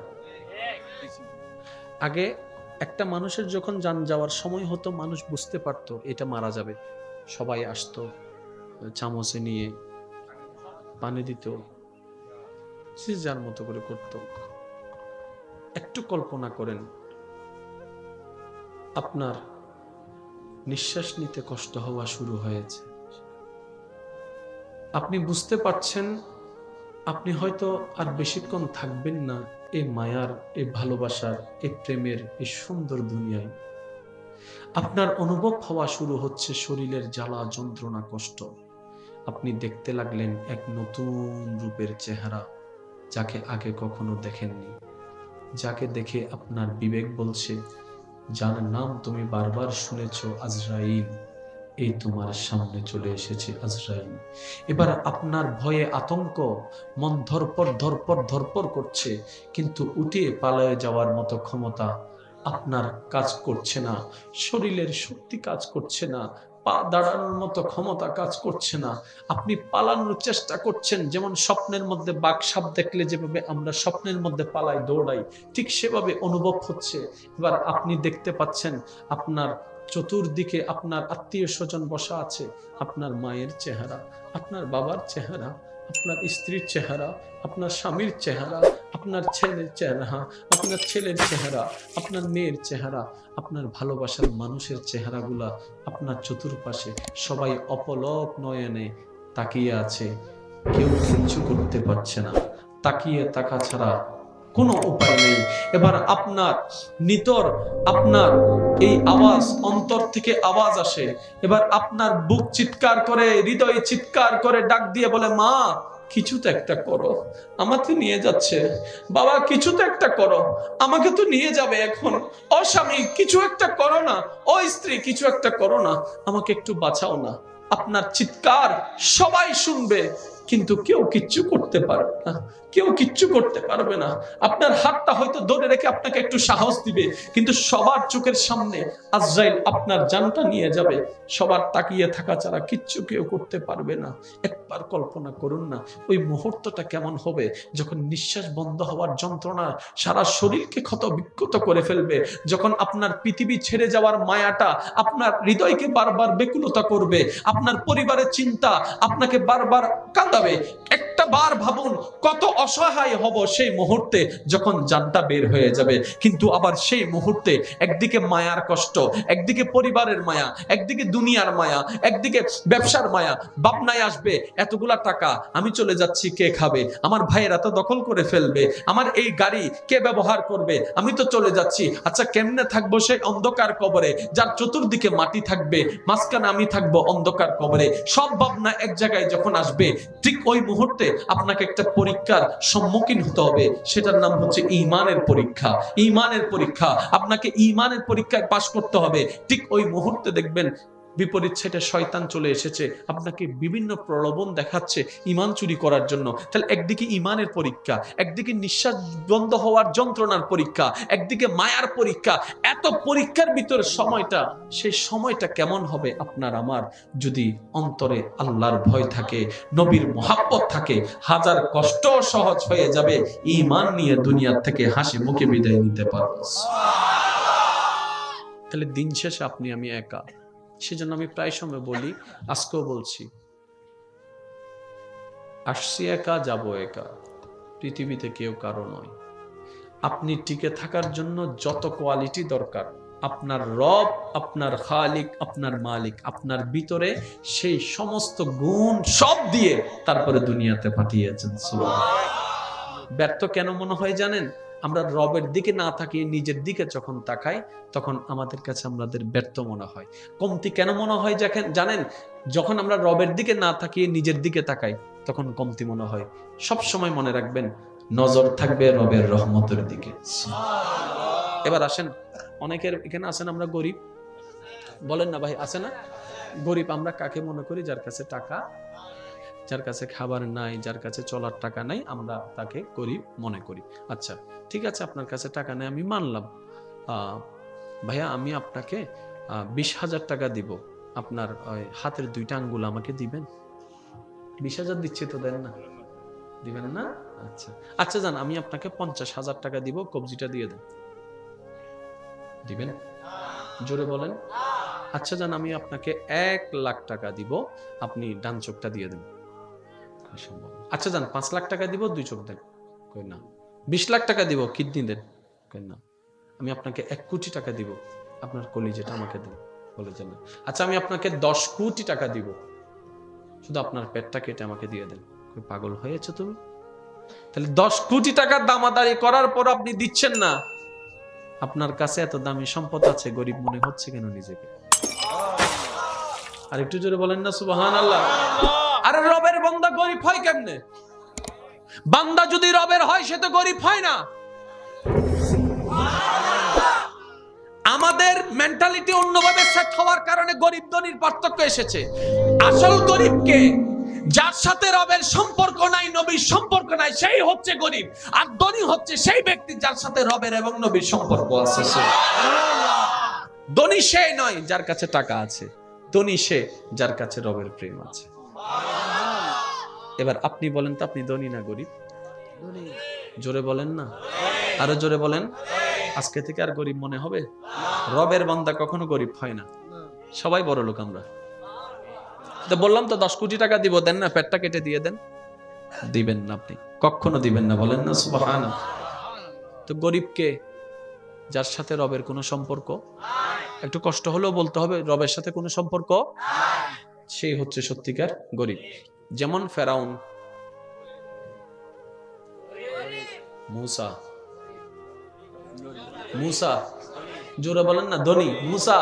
আগে একটা মানুষের যখন জান যাওয়ার সময় হতো, মানুষ বুঝতে পারতো এটা মারা যাবে। সবাই আসতো, চামচে নিয়ে পানি দিত, যে যার মতো করে করত। একটু কল্পনা করেন, আপনার নিঃশ্বাস নিতে কষ্ট হওয়া শুরু হয়েছে, আপনি বুঝতে পারছেন আপনি হয়তো আর বেশিক্ষণ থাকবেন না এই মায়ার, এই ভালোবাসার, এই প্রেমের এই সুন্দর দুনিয়ায়। আপনার অনুভব হওয়া শুরু হচ্ছে শরীরের জ্বালা, যন্ত্রণা, কষ্ট। আপনি দেখতে লাগলেন এক নতুন রূপের চেহারা, যাকে আগে কখনো দেখেননি, যাকে দেখে আপনার বিবেক বলছে, যার নাম তুমি বারবার শুনেছ, আজরাইল, এই তোমার সামনে চলে এসেছে আজরাইল। এবার আপনার ভয়ে আতঙ্ক, মন ধরপড় ধরপড় ধরপড় করছে, কিন্তু উঠিয়ে পালায়ে যাওয়ার মতো ক্ষমতা আপনার কাজ করছে না, শরীরের শক্তি কাজ করছে না, পা দাঁড়ানোর মতো ক্ষমতা কাজ করছে না। আপনি পালানোর চেষ্টা করছেন, যেমন স্বপ্নের মধ্যে বাঘ সাপ দেখলে যেভাবে আমরা স্বপ্নের মধ্যে পালাই, দৌড়াই, ঠিক সেভাবে অনুভব হচ্ছে। এবার আপনি দেখতে পাচ্ছেন আপনার চতুর্দিকে আপনার আত্মীয় স্বজন বসা আছে, আপনার মায়ের চেহারা, আপনার বাবার চেহারা, আপনার স্ত্রীর চেহারা, আপনার স্বামীর চেহারা, আপনার ছেলের চেহারা, আপনার ছেলের চেহারা, আপনার মেয়ের চেহারা, আপনার ভালোবাসার মানুষের চেহারাগুলা আপনার চতুর্পাশে। সবাই অপলক নয়নে তাকিয়ে আছে, কেউ কিচ্ছু করতে পারছে না, তাকিয়ে থাকা ছাড়া কোনো উপায় নেই। এবার আপনার নিতর আপনার এই আওয়াজ, অন্তর থেকে আওয়াজ আসে। এবার আপনার বুক চিৎকার করে, হৃদয় চিৎকার করে ডাক দিয়ে বলে, মা কিছু তো একটা করো, আমাকে নিয়ে যাচ্ছে। বাবা কিছু তো একটা করো, আমাকে তো নিয়ে যাবে এখন। ও স্বামী কিছু একটা করো না, ও স্ত্রী কিছু একটা করো না, আমাকে একটু বাঁচাও না। আপনার চিৎকার সবাই শুনবে, কিন্তু কেউ কিচ্ছু করতে পারবে না, কেউ কিচ্ছু করতে পারবে না। আপনার হাতটা হয়তো ধরে রেখে আপনাকে একটু সাহস দিবে, কিন্তু সবার চোখের সামনে আজরাইল আপনার জানটা নিয়ে যাবে। সবার তাকিয়ে থাকা ছাড়া কিচ্ছু কেউ করতে পারবে না। একবার কল্পনা করুন না ওই মুহূর্তটা কেমন হবে, যখন নিঃশ্বাস বন্ধ হওয়ার যন্ত্রণা সারা শরীরকে ক্ষত বিক্ষত করে ফেলবে, যখন আপনার পৃথিবী ছেড়ে যাওয়ার মায়াটা আপনার হৃদয়কে বারবার বেকুলতা করবে, আপনার পরিবারের চিন্তা আপনাকে বারবার কাঁদাবে। একটা বার ভাবুন কত অসহায় হব সেই মুহূর্তে যখন জানটা বের হয়ে যাবে। কিন্তু আবার সেই মুহূর্তে একদিকে মায়ার কষ্ট, একদিকে পরিবারের মায়া, একদিকে দুনিয়ার মায়া, একদিকে ব্যবসার মায়া। ভাবনায় আসবে এতগুলা টাকা আমি চলে যাচ্ছি, কে খাবে? আমার ভাইয়েরা তো দখল করে ফেলবে, আমার এই গাড়ি কে ব্যবহার করবে? আমি তো চলে যাচ্ছি, আচ্ছা কেমনে থাকবো সেই অন্ধকার কবরে, যার চতুর্দিকে মাটি থাকবে, মাঝখানে আমি থাকবো অন্ধকার কবরে। সব ভাবনা এক জায়গায় যখন আসবে, ঠিক ওই মুহূর্তে আপনাকে একটা পরীক্ষার সম্মুখীন হতে হবে, সেটার নাম হচ্ছে ঈমানের পরীক্ষা। ঈমানের পরীক্ষা, আপনাকে ঈমানের পরীক্ষায় পাশ করতে হবে। ঠিক ওই মুহূর্তে দেখবেন বিপরীত সাইডে শয়তান চলে এসেছে, আপনাকে বিভিন্ন প্রলোভন দেখাচ্ছে ঈমান চুরি করার জন্য। তাহলে একদিকে ঈমানের পরীক্ষা, একদিকে নিঃশ্বাস বন্ধ হওয়ার যন্ত্রণার পরীক্ষা, একদিকে মায়ার পরীক্ষা। এত পরীক্ষার ভিতরে সময়টা, সেই সময়টা কেমন হবে আপনার আমার, যদি অন্তরে আল্লাহর ভয় থাকে, নবীর মোহাব্বত থাকে, হাজার কষ্ট সহজ হয়ে যাবে ঈমান নিয়ে দুনিয়ার থেকে হাসি মুখে বিদায় নিতে পারবো। তাহলে দিন শেষে আপনি আমি একা। সেজন্য আমি প্রায় সময় বলি, আজকেও বলছি, আসছি একা, যাব একা, পৃথিবীতে কেউ কারো নয়। আপনি টিকে থাকার জন্য যত কোয়ালিটি দরকার, আপনার রব, আপনার খালিক, আপনার মালিক আপনার ভিতরে সেই সমস্ত গুণ সব দিয়ে তারপরে দুনিয়াতে পাঠিয়েছেন। সুবহানাল্লাহ। ব্যর্থ কেন মনে হয় জানেন? আমরা রবের দিকে না তাকিয়ে নিজের দিকে যখন তাকাই, তখন আমাদের কাছে আমাদের ব্যর্থ মনে হয়। কমতি কেন মনে হয় জানেন? যখন আমরা রবের দিকে না তাকিয়ে নিজের দিকে তাকাই, তখন কমতি মনে হয়। সব সময় মনে রাখবেন, নজর থাকবে রবের রহমতের দিকে। এবার আসেন, অনেকের এখানে আছেন আমরা গরিব, বলেন না ভাই, আছে না? গরিব আমরা কাকে মনে করি? যার কাছে টাকা, যার কাছে খাবার নাই, যার কাছে চলার টাকা নাই, আমরা তাকে গরিব মনে করি। আচ্ছা ঠিক আছে, আপনার কাছে টাকা নেই আমি মানলাম। ভাইয়া আমি আপনাকে 20,000 টাকা দিব, আপনার হাতের 2টা আঙ্গুল আমাকে দিবেন। 20,000 দিচ্ছি তো, দেন না? দিবেন না? আচ্ছা আচ্ছা যান, আমি আপনাকে 50,000 টাকা দিব, কবজিটা দিয়ে দেন। দিবেন? জোরে বলেন। আচ্ছা যান, আমি আপনাকে 1,00,000 টাকা দিব, আপনি ডান চোখটা দিয়ে দেন। আচ্ছা যান, 5 লাখ টাকা দিব, 2 চোখ দেন। কই না। 20 লাখ টাকা দিব, কিডনি দেন। কই না। আমি আপনাকে 1 কোটি টাকা দিব, আপনার কলিজাটা আমাকে দেন। বলে যে না। আচ্ছা আমি আপনাকে 10 কোটি টাকা দিব, শুধু আপনার পেটটা কেটে আমাকে দিয়ে দেন। কই পাগল হয়েছে তুমি? তাহলে 10 কোটি টাকার দামাদারি করার পর আপনি দিচ্ছেন না। আপনার কাছে এত দামি সম্পদ আছে, গরিব মনে হচ্ছে কেন নিজেকে? আর একটু জোরে বলেন না সুবহানাল্লাহ। আরে রবের বান্দা গরিব হয় কেমনে? বান্দা যদি রবের হয় সে তো গরিব হয় না। আমাদের মেন্টালিটি অন্যভাবে সেট হওয়ার কারণে গরিব ধনীর পার্থক্য এসেছে। আসল গরিবকে, যার সাথে রবের সম্পর্ক নাই, নবীর সম্পর্ক নাই, সেই হচ্ছে গরিব। আর ধনী হচ্ছে সেই ব্যক্তি যার সাথে রবের এবং নবীর সম্পর্ক আছে। ধনী সে নয় যার কাছে টাকা আছে, ধনী সে যার কাছে রবের প্রেম আছে। এবার আপনি বলেন তো, আপনি ধনী না গরিব? জোরে বলেন না, আরো জোরে বলেন। আজকে থেকে আর গরিব মনে হবে? রবের বান্দা কখনো গরিব হয় না, সবাই বড় লোক আমরা। তো বললাম তো 10 কোটি টাকা দিব, দেন না? পেটটা কেটে দিয়ে দেন। দিবেন না, আপনি কখনো দিবেন না, বলেন না সুবহানাল্লাহ। তো গরিবকে, যার সাথে রবের কোনো সম্পর্ক, একটু কষ্ট হলেও বলতে হবে, রবের সাথে কোনো সম্পর্ক, সেই হচ্ছে সত্যিকার গরিব। যেমন ফেরাউন, মুসা, জোরে বলেন না, ধনী। মুসা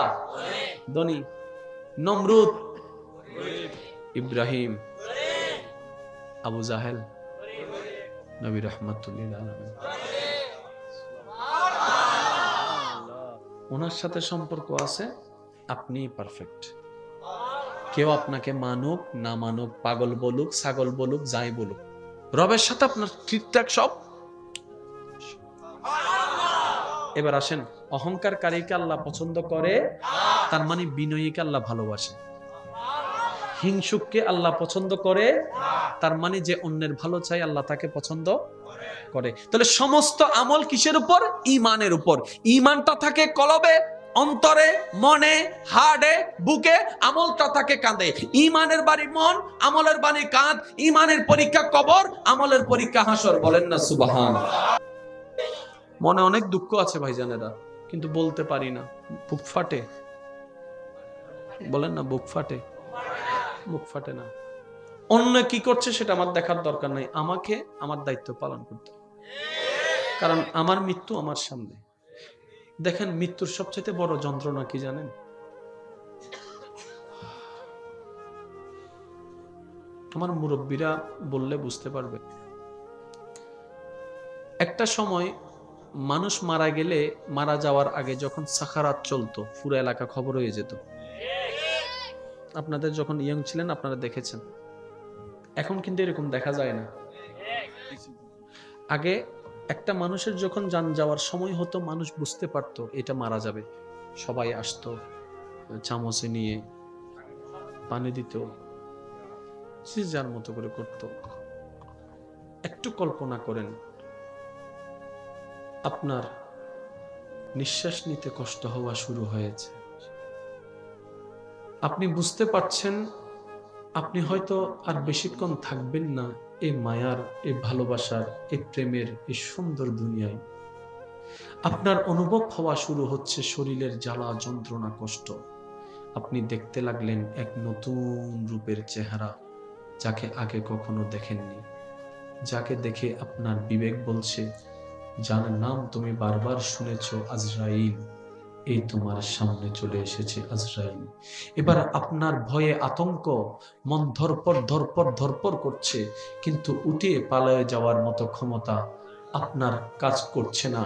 ধনী, নমরুদ, ইব্রাহিম, আবু জাহেল, নবী রাহমাতুল্লিল আলামিন। ওনার সাথে সম্পর্ক আছে, আপনি পারফেক্ট। কেউ আপনাকে মানুক না মানুক, পাগল বলুক, ছাগল বলুক, যাই বলুক, রবের সাথে আপনার ঠিকঠাক সব। এবার আসেন, অহংকারকারীকে আল্লাহ পছন্দ করে, তার মানে বিনয়ীকে আল্লাহ ভালোবাসে। হিংসুককে আল্লাহ পছন্দ করে, তার মানে যে অন্যের ভালো চাই আল্লাহ তাকে পছন্দ করে। তাহলে সমস্ত আমল কিসের উপর? ঈমানের উপর। ঈমানটা থাকে কলবে, অন্তরে, মনে, হাড়ে, বুকে, আমলটা থাকে কাঁধে। ঈমানের বাড়ি মন, আমলের বাড়ি কাঁধ। ঈমানের পরীক্ষা কবর, আমলের পরীক্ষা হাসর। বলেন না সুবহানাল্লাহ। মনে অনেক দুঃখ আছে ভাইজানেরা, কিন্তু বলতে পারি না, বুক ফাটে। বলেন না, বুক ফাটে। মুখ ফাটে না। অন্য কি করছে সেটা আমার দেখার দরকার নাই, আমাকে আমার দায়িত্ব পালন করতে হবে। কারণ আমার মৃত্যু আমার সামনে। দেখেন, মৃত্যুর সবচেয়ে বড় যন্ত্রণা কি জানেন? আমার মুরব্বীরা বললে বুঝতে পারবে। একটা সময় মানুষ মারা গেলে, মারা যাওয়ার আগে যখন সাখারাত চলতো, পুরো এলাকা খবর হয়ে যেত। আপনাদের যখন ইয়ং ছিলেন আপনারা দেখেছেন। এখন কিন্তু এরকম দেখা যায় না। আগে একটা মানুষের যখন জান যাওয়ার সময় হতো, মানুষ বুঝতে পারতো এটা মারা যাবে। সবাই আসতো, চামচে নিয়ে পানি দিত, যে যার মতো করে করত। একটু কল্পনা করেন, আপনার নিঃশ্বাস নিতে কষ্ট হওয়া শুরু হয়েছে, আপনি বুঝতে পারছেন আপনি হয়তো আর বেশিক্ষণ থাকবেন না এই মায়ার, এই ভালোবাসার, এই প্রেমের, এই সুন্দর দুনিয়ায়। আপনার অনুভব হওয়া শুরু হচ্ছে শরীরের জ্বালা, যন্ত্রণা, কষ্ট। আপনি দেখতে লাগলেন এক নতুন রূপের চেহারা, যাকে আগে কখনো দেখেননি, যাকে দেখে আপনার বিবেক বলছে, যার নাম তুমি বারবার শুনেছ, আজরাইল, এই তোমার সামনে চলে এসেছে আজরাইল। এবার আপনার ভয়ে আতঙ্ক, মন ধরপড় ধরপড় ধরপড় করছে, কিন্তু উঠে পালায়ে যাওয়ার মতো ক্ষমতা আপনার কাজ করছে না,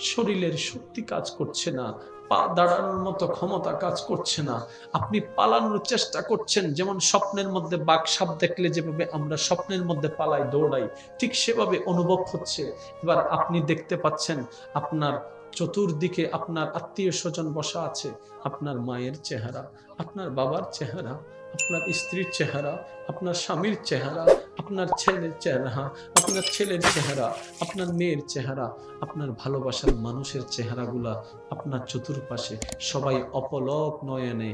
শরীরের শক্তি কাজ করছে না, পা দাঁড়ানোর মতো ক্ষমতা কাজ করছে না। আপনি পালানোর চেষ্টা করছেন, যেমন স্বপ্নের মধ্যে বাঘ সাপ দেখলে যেভাবে আমরা স্বপ্নের মধ্যে পালাই, দৌড়াই, ঠিক সেভাবে অনুভব হচ্ছে। এবার আপনি দেখতে পাচ্ছেন আপনার চতুর্দিকে আপনার আত্মীয় স্বজন বসা আছে, আপনার মায়ের চেহারা, আপনার বাবার চেহারা, আপনার স্ত্রীর চেহারা, আপনার স্বামীর চেহারা, আপনার ছেলের চেহারা, আপনার ছেলের চেহারা, আপনার মেয়ের চেহারা, আপনার ভালোবাসার মানুষের চেহারাগুলা আপনার চতুর্পাশে, সবাই অপলক নয়নে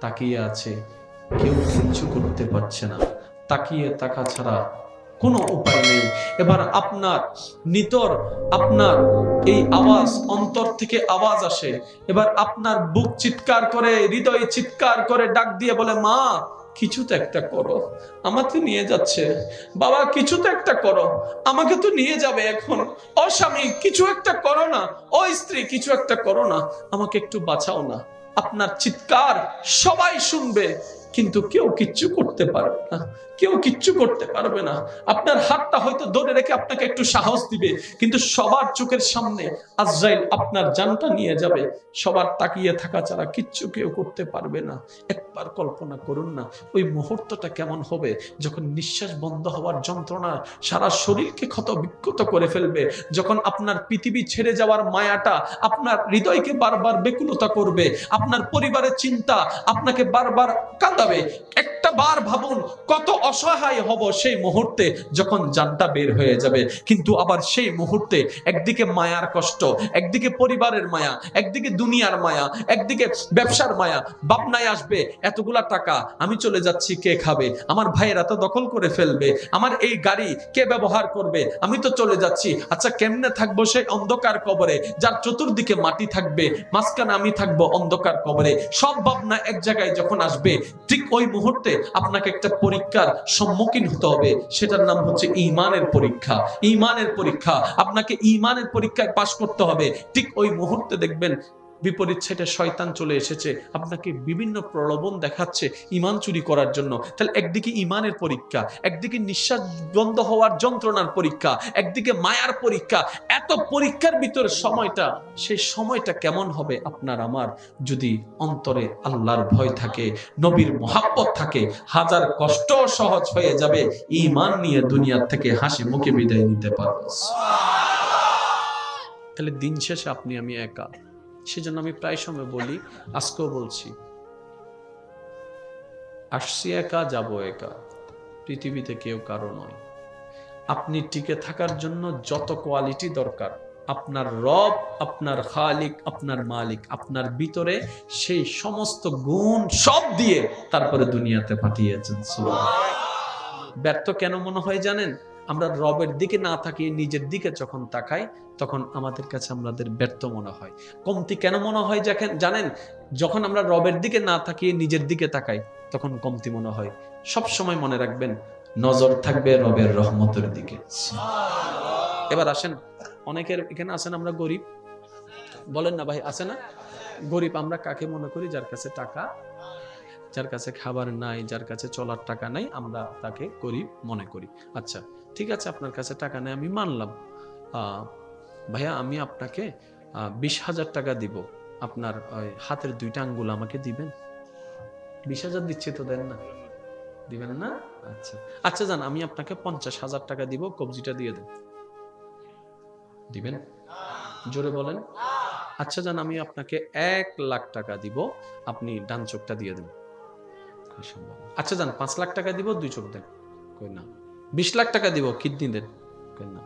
তাকিয়ে আছে, কেউ কিচ্ছু করতে পারছে না, তাকিয়ে থাকা ছাড়া কোনো উপায় নেই। এবার আপনার নিতর আপনার এই আওয়াজ, অন্তর থেকে আওয়াজ আসে, এবার আপনার বুক চিৎকার করে, হৃদয় চিৎকার করে ডাক দিয়ে বলে, মা কিছু তো একটা করো, আমাকে নিয়ে যাচ্ছে, বাবা কিছু তো একটা করো, আমাকে তো নিয়ে যাবে এখন, ও স্বামী কিছু একটা করো না, ও স্ত্রী কিছু একটা করো না, আমাকে একটু বাঁচাও না। আপনার চিৎকার সবাই শুনবে, কিন্তু কেউ কিচ্ছু করতে পারবে না, কেউ কিচ্ছু করতে পারবে না। আপনার হাতটা হয়তো ধরে রেখে আপনাকে একটু সাহস দিবে, কিন্তু সবার চোখের সামনে আজরাইল আপনার জানটা নিয়ে যাবে, সবার তাকিয়ে থাকা ছাড়া কিচ্ছু কেউ করতে পারবে না। একবার কল্পনা করুন না ওই মুহূর্তটা কেমন হবে, যখন নিঃশ্বাস বন্ধ হওয়ার যন্ত্রণা সারা শরীরকে ক্ষত বিক্ষত করে ফেলবে, যখন আপনার পৃথিবী ছেড়ে যাওয়ার মায়াটা আপনার হৃদয়কে বারবার বেকুলতা করবে, আপনার পরিবারের চিন্তা আপনাকে বারবার কাঁদাবে। একটা বার ভাবুন কত অসহায় হব সেই মুহূর্তে যখন জানটা বের হয়ে যাবে। কিন্তু আবার সেই মুহূর্তে একদিকে মায়ার কষ্ট, একদিকে পরিবারের মায়া, একদিকে দুনিয়ার মায়া, একদিকে ব্যবসার মায়া, ভাবনায় আসবে এতগুলা টাকা আমি চলে যাচ্ছি, কে খাবে, আমার ভাইয়েরা তো দখল করে ফেলবে, আমার এই গাড়ি কে ব্যবহার করবে, আমি তো চলে যাচ্ছি, আচ্ছা কেমনে থাকবো সেই অন্ধকার কবরে, যার চতুর্দিকে মাটি থাকবে, মাঝখানে আমি থাকবো অন্ধকার কবরে। সব ভাবনা এক জায়গায় যখন আসবে, ঠিক ওই মুহূর্তে আপনাকে একটা পরীক্ষার সম্মুখীন হতে হবে, সেটার নাম হচ্ছে ঈমানের পরীক্ষা। ঈমানের পরীক্ষা, আপনাকে ঈমানের পরীক্ষায় পাশ করতে হবে। ঠিক ওই মুহূর্তে দেখবেন বিপরীত সাইডে শয়তান চলে এসেছে, আপনাকে বিভিন্ন প্রলোভন দেখাচ্ছে ঈমান চুরি করার জন্য। তাহলে একদিকে ঈমানের পরীক্ষা, একদিকে নিঃশ্বাস বন্ধ হওয়ার যন্ত্রণার পরীক্ষা, একদিকে মায়ার পরীক্ষা। এত পরীক্ষার ভিতর সময়টা, সেই সময়টা কেমন হবে আপনার আমার, যদি অন্তরে আল্লাহর ভয় থাকে, নবীর মুহাব্বত থাকে, হাজার কষ্ট সহজ হয়ে যাবে, ঈমান নিয়ে দুনিয়ার থেকে হাসি মুখে বিদায় নিতে পারবে। তাহলে দিন শেষে আপনি আমি একা। সেজন্য আমি প্রায় সময় বলি, আজকেও বলছি, আসছি একা, যাব একা, পৃথিবীতে কেউ কারো নয়। আপনি টিকে থাকার জন্য যত কোয়ালিটি দরকার, আপনার রব, আপনার খালিক, আপনার মালিক আপনার ভিতরে সেই সমস্ত গুণ সব দিয়ে তারপরে দুনিয়াতে পাঠিয়েছেন। ব্যর্থ কেন মনে হয় জানেন? আমরা রবের দিকে না তাকিয়ে নিজের দিকে যখন তাকাই, তখন আমাদের কাছে আমাদের ব্যর্থ মনে হয়। কমতি কেন মনে হয় জানেন? যখন আমরা রবের দিকে না তাকিয়ে নিজের দিকে তাকাই, তখন কমতি মনে হয়। সব সময় মনে রাখবেন, নজর থাকবে রবের রহমতের দিকে। এবার আসেন, অনেকের এখানে আছেন আমরা গরিব, বলেন না ভাই, আছে না? গরিব আমরা কাকে মনে করি? যার কাছে টাকা যার কাছে খাবার নাই, যার কাছে চলার টাকা নাই, আমরা তাকে গরিব মনে করি। আচ্ছা ঠিক আছে, আপনার কাছে টাকা নেই আমি মানলাম, ভাইয়া আমি আপনাকে 20,000 টাকা দিব, আপনার হাতের 2টা আঙ্গুল আমাকে দিবেন। 20,000 দিচ্ছে তো, দেন না? দিবেন না? আচ্ছা আচ্ছা যান, আমি আপনাকে 50,000 টাকা দিব, কবজিটা দিয়ে দেন। দিবেন? জোরে বলেন। আচ্ছা যান, আমি আপনাকে 1,00,000 টাকা দিব, আপনি ডান চোখটা দিয়ে দেন। আচ্ছা যান, 5 লাখ টাকা দিব, 2 চোখ দেন। কই না। 20 লাখ টাকা দিব, কিডনি দেন। কই না।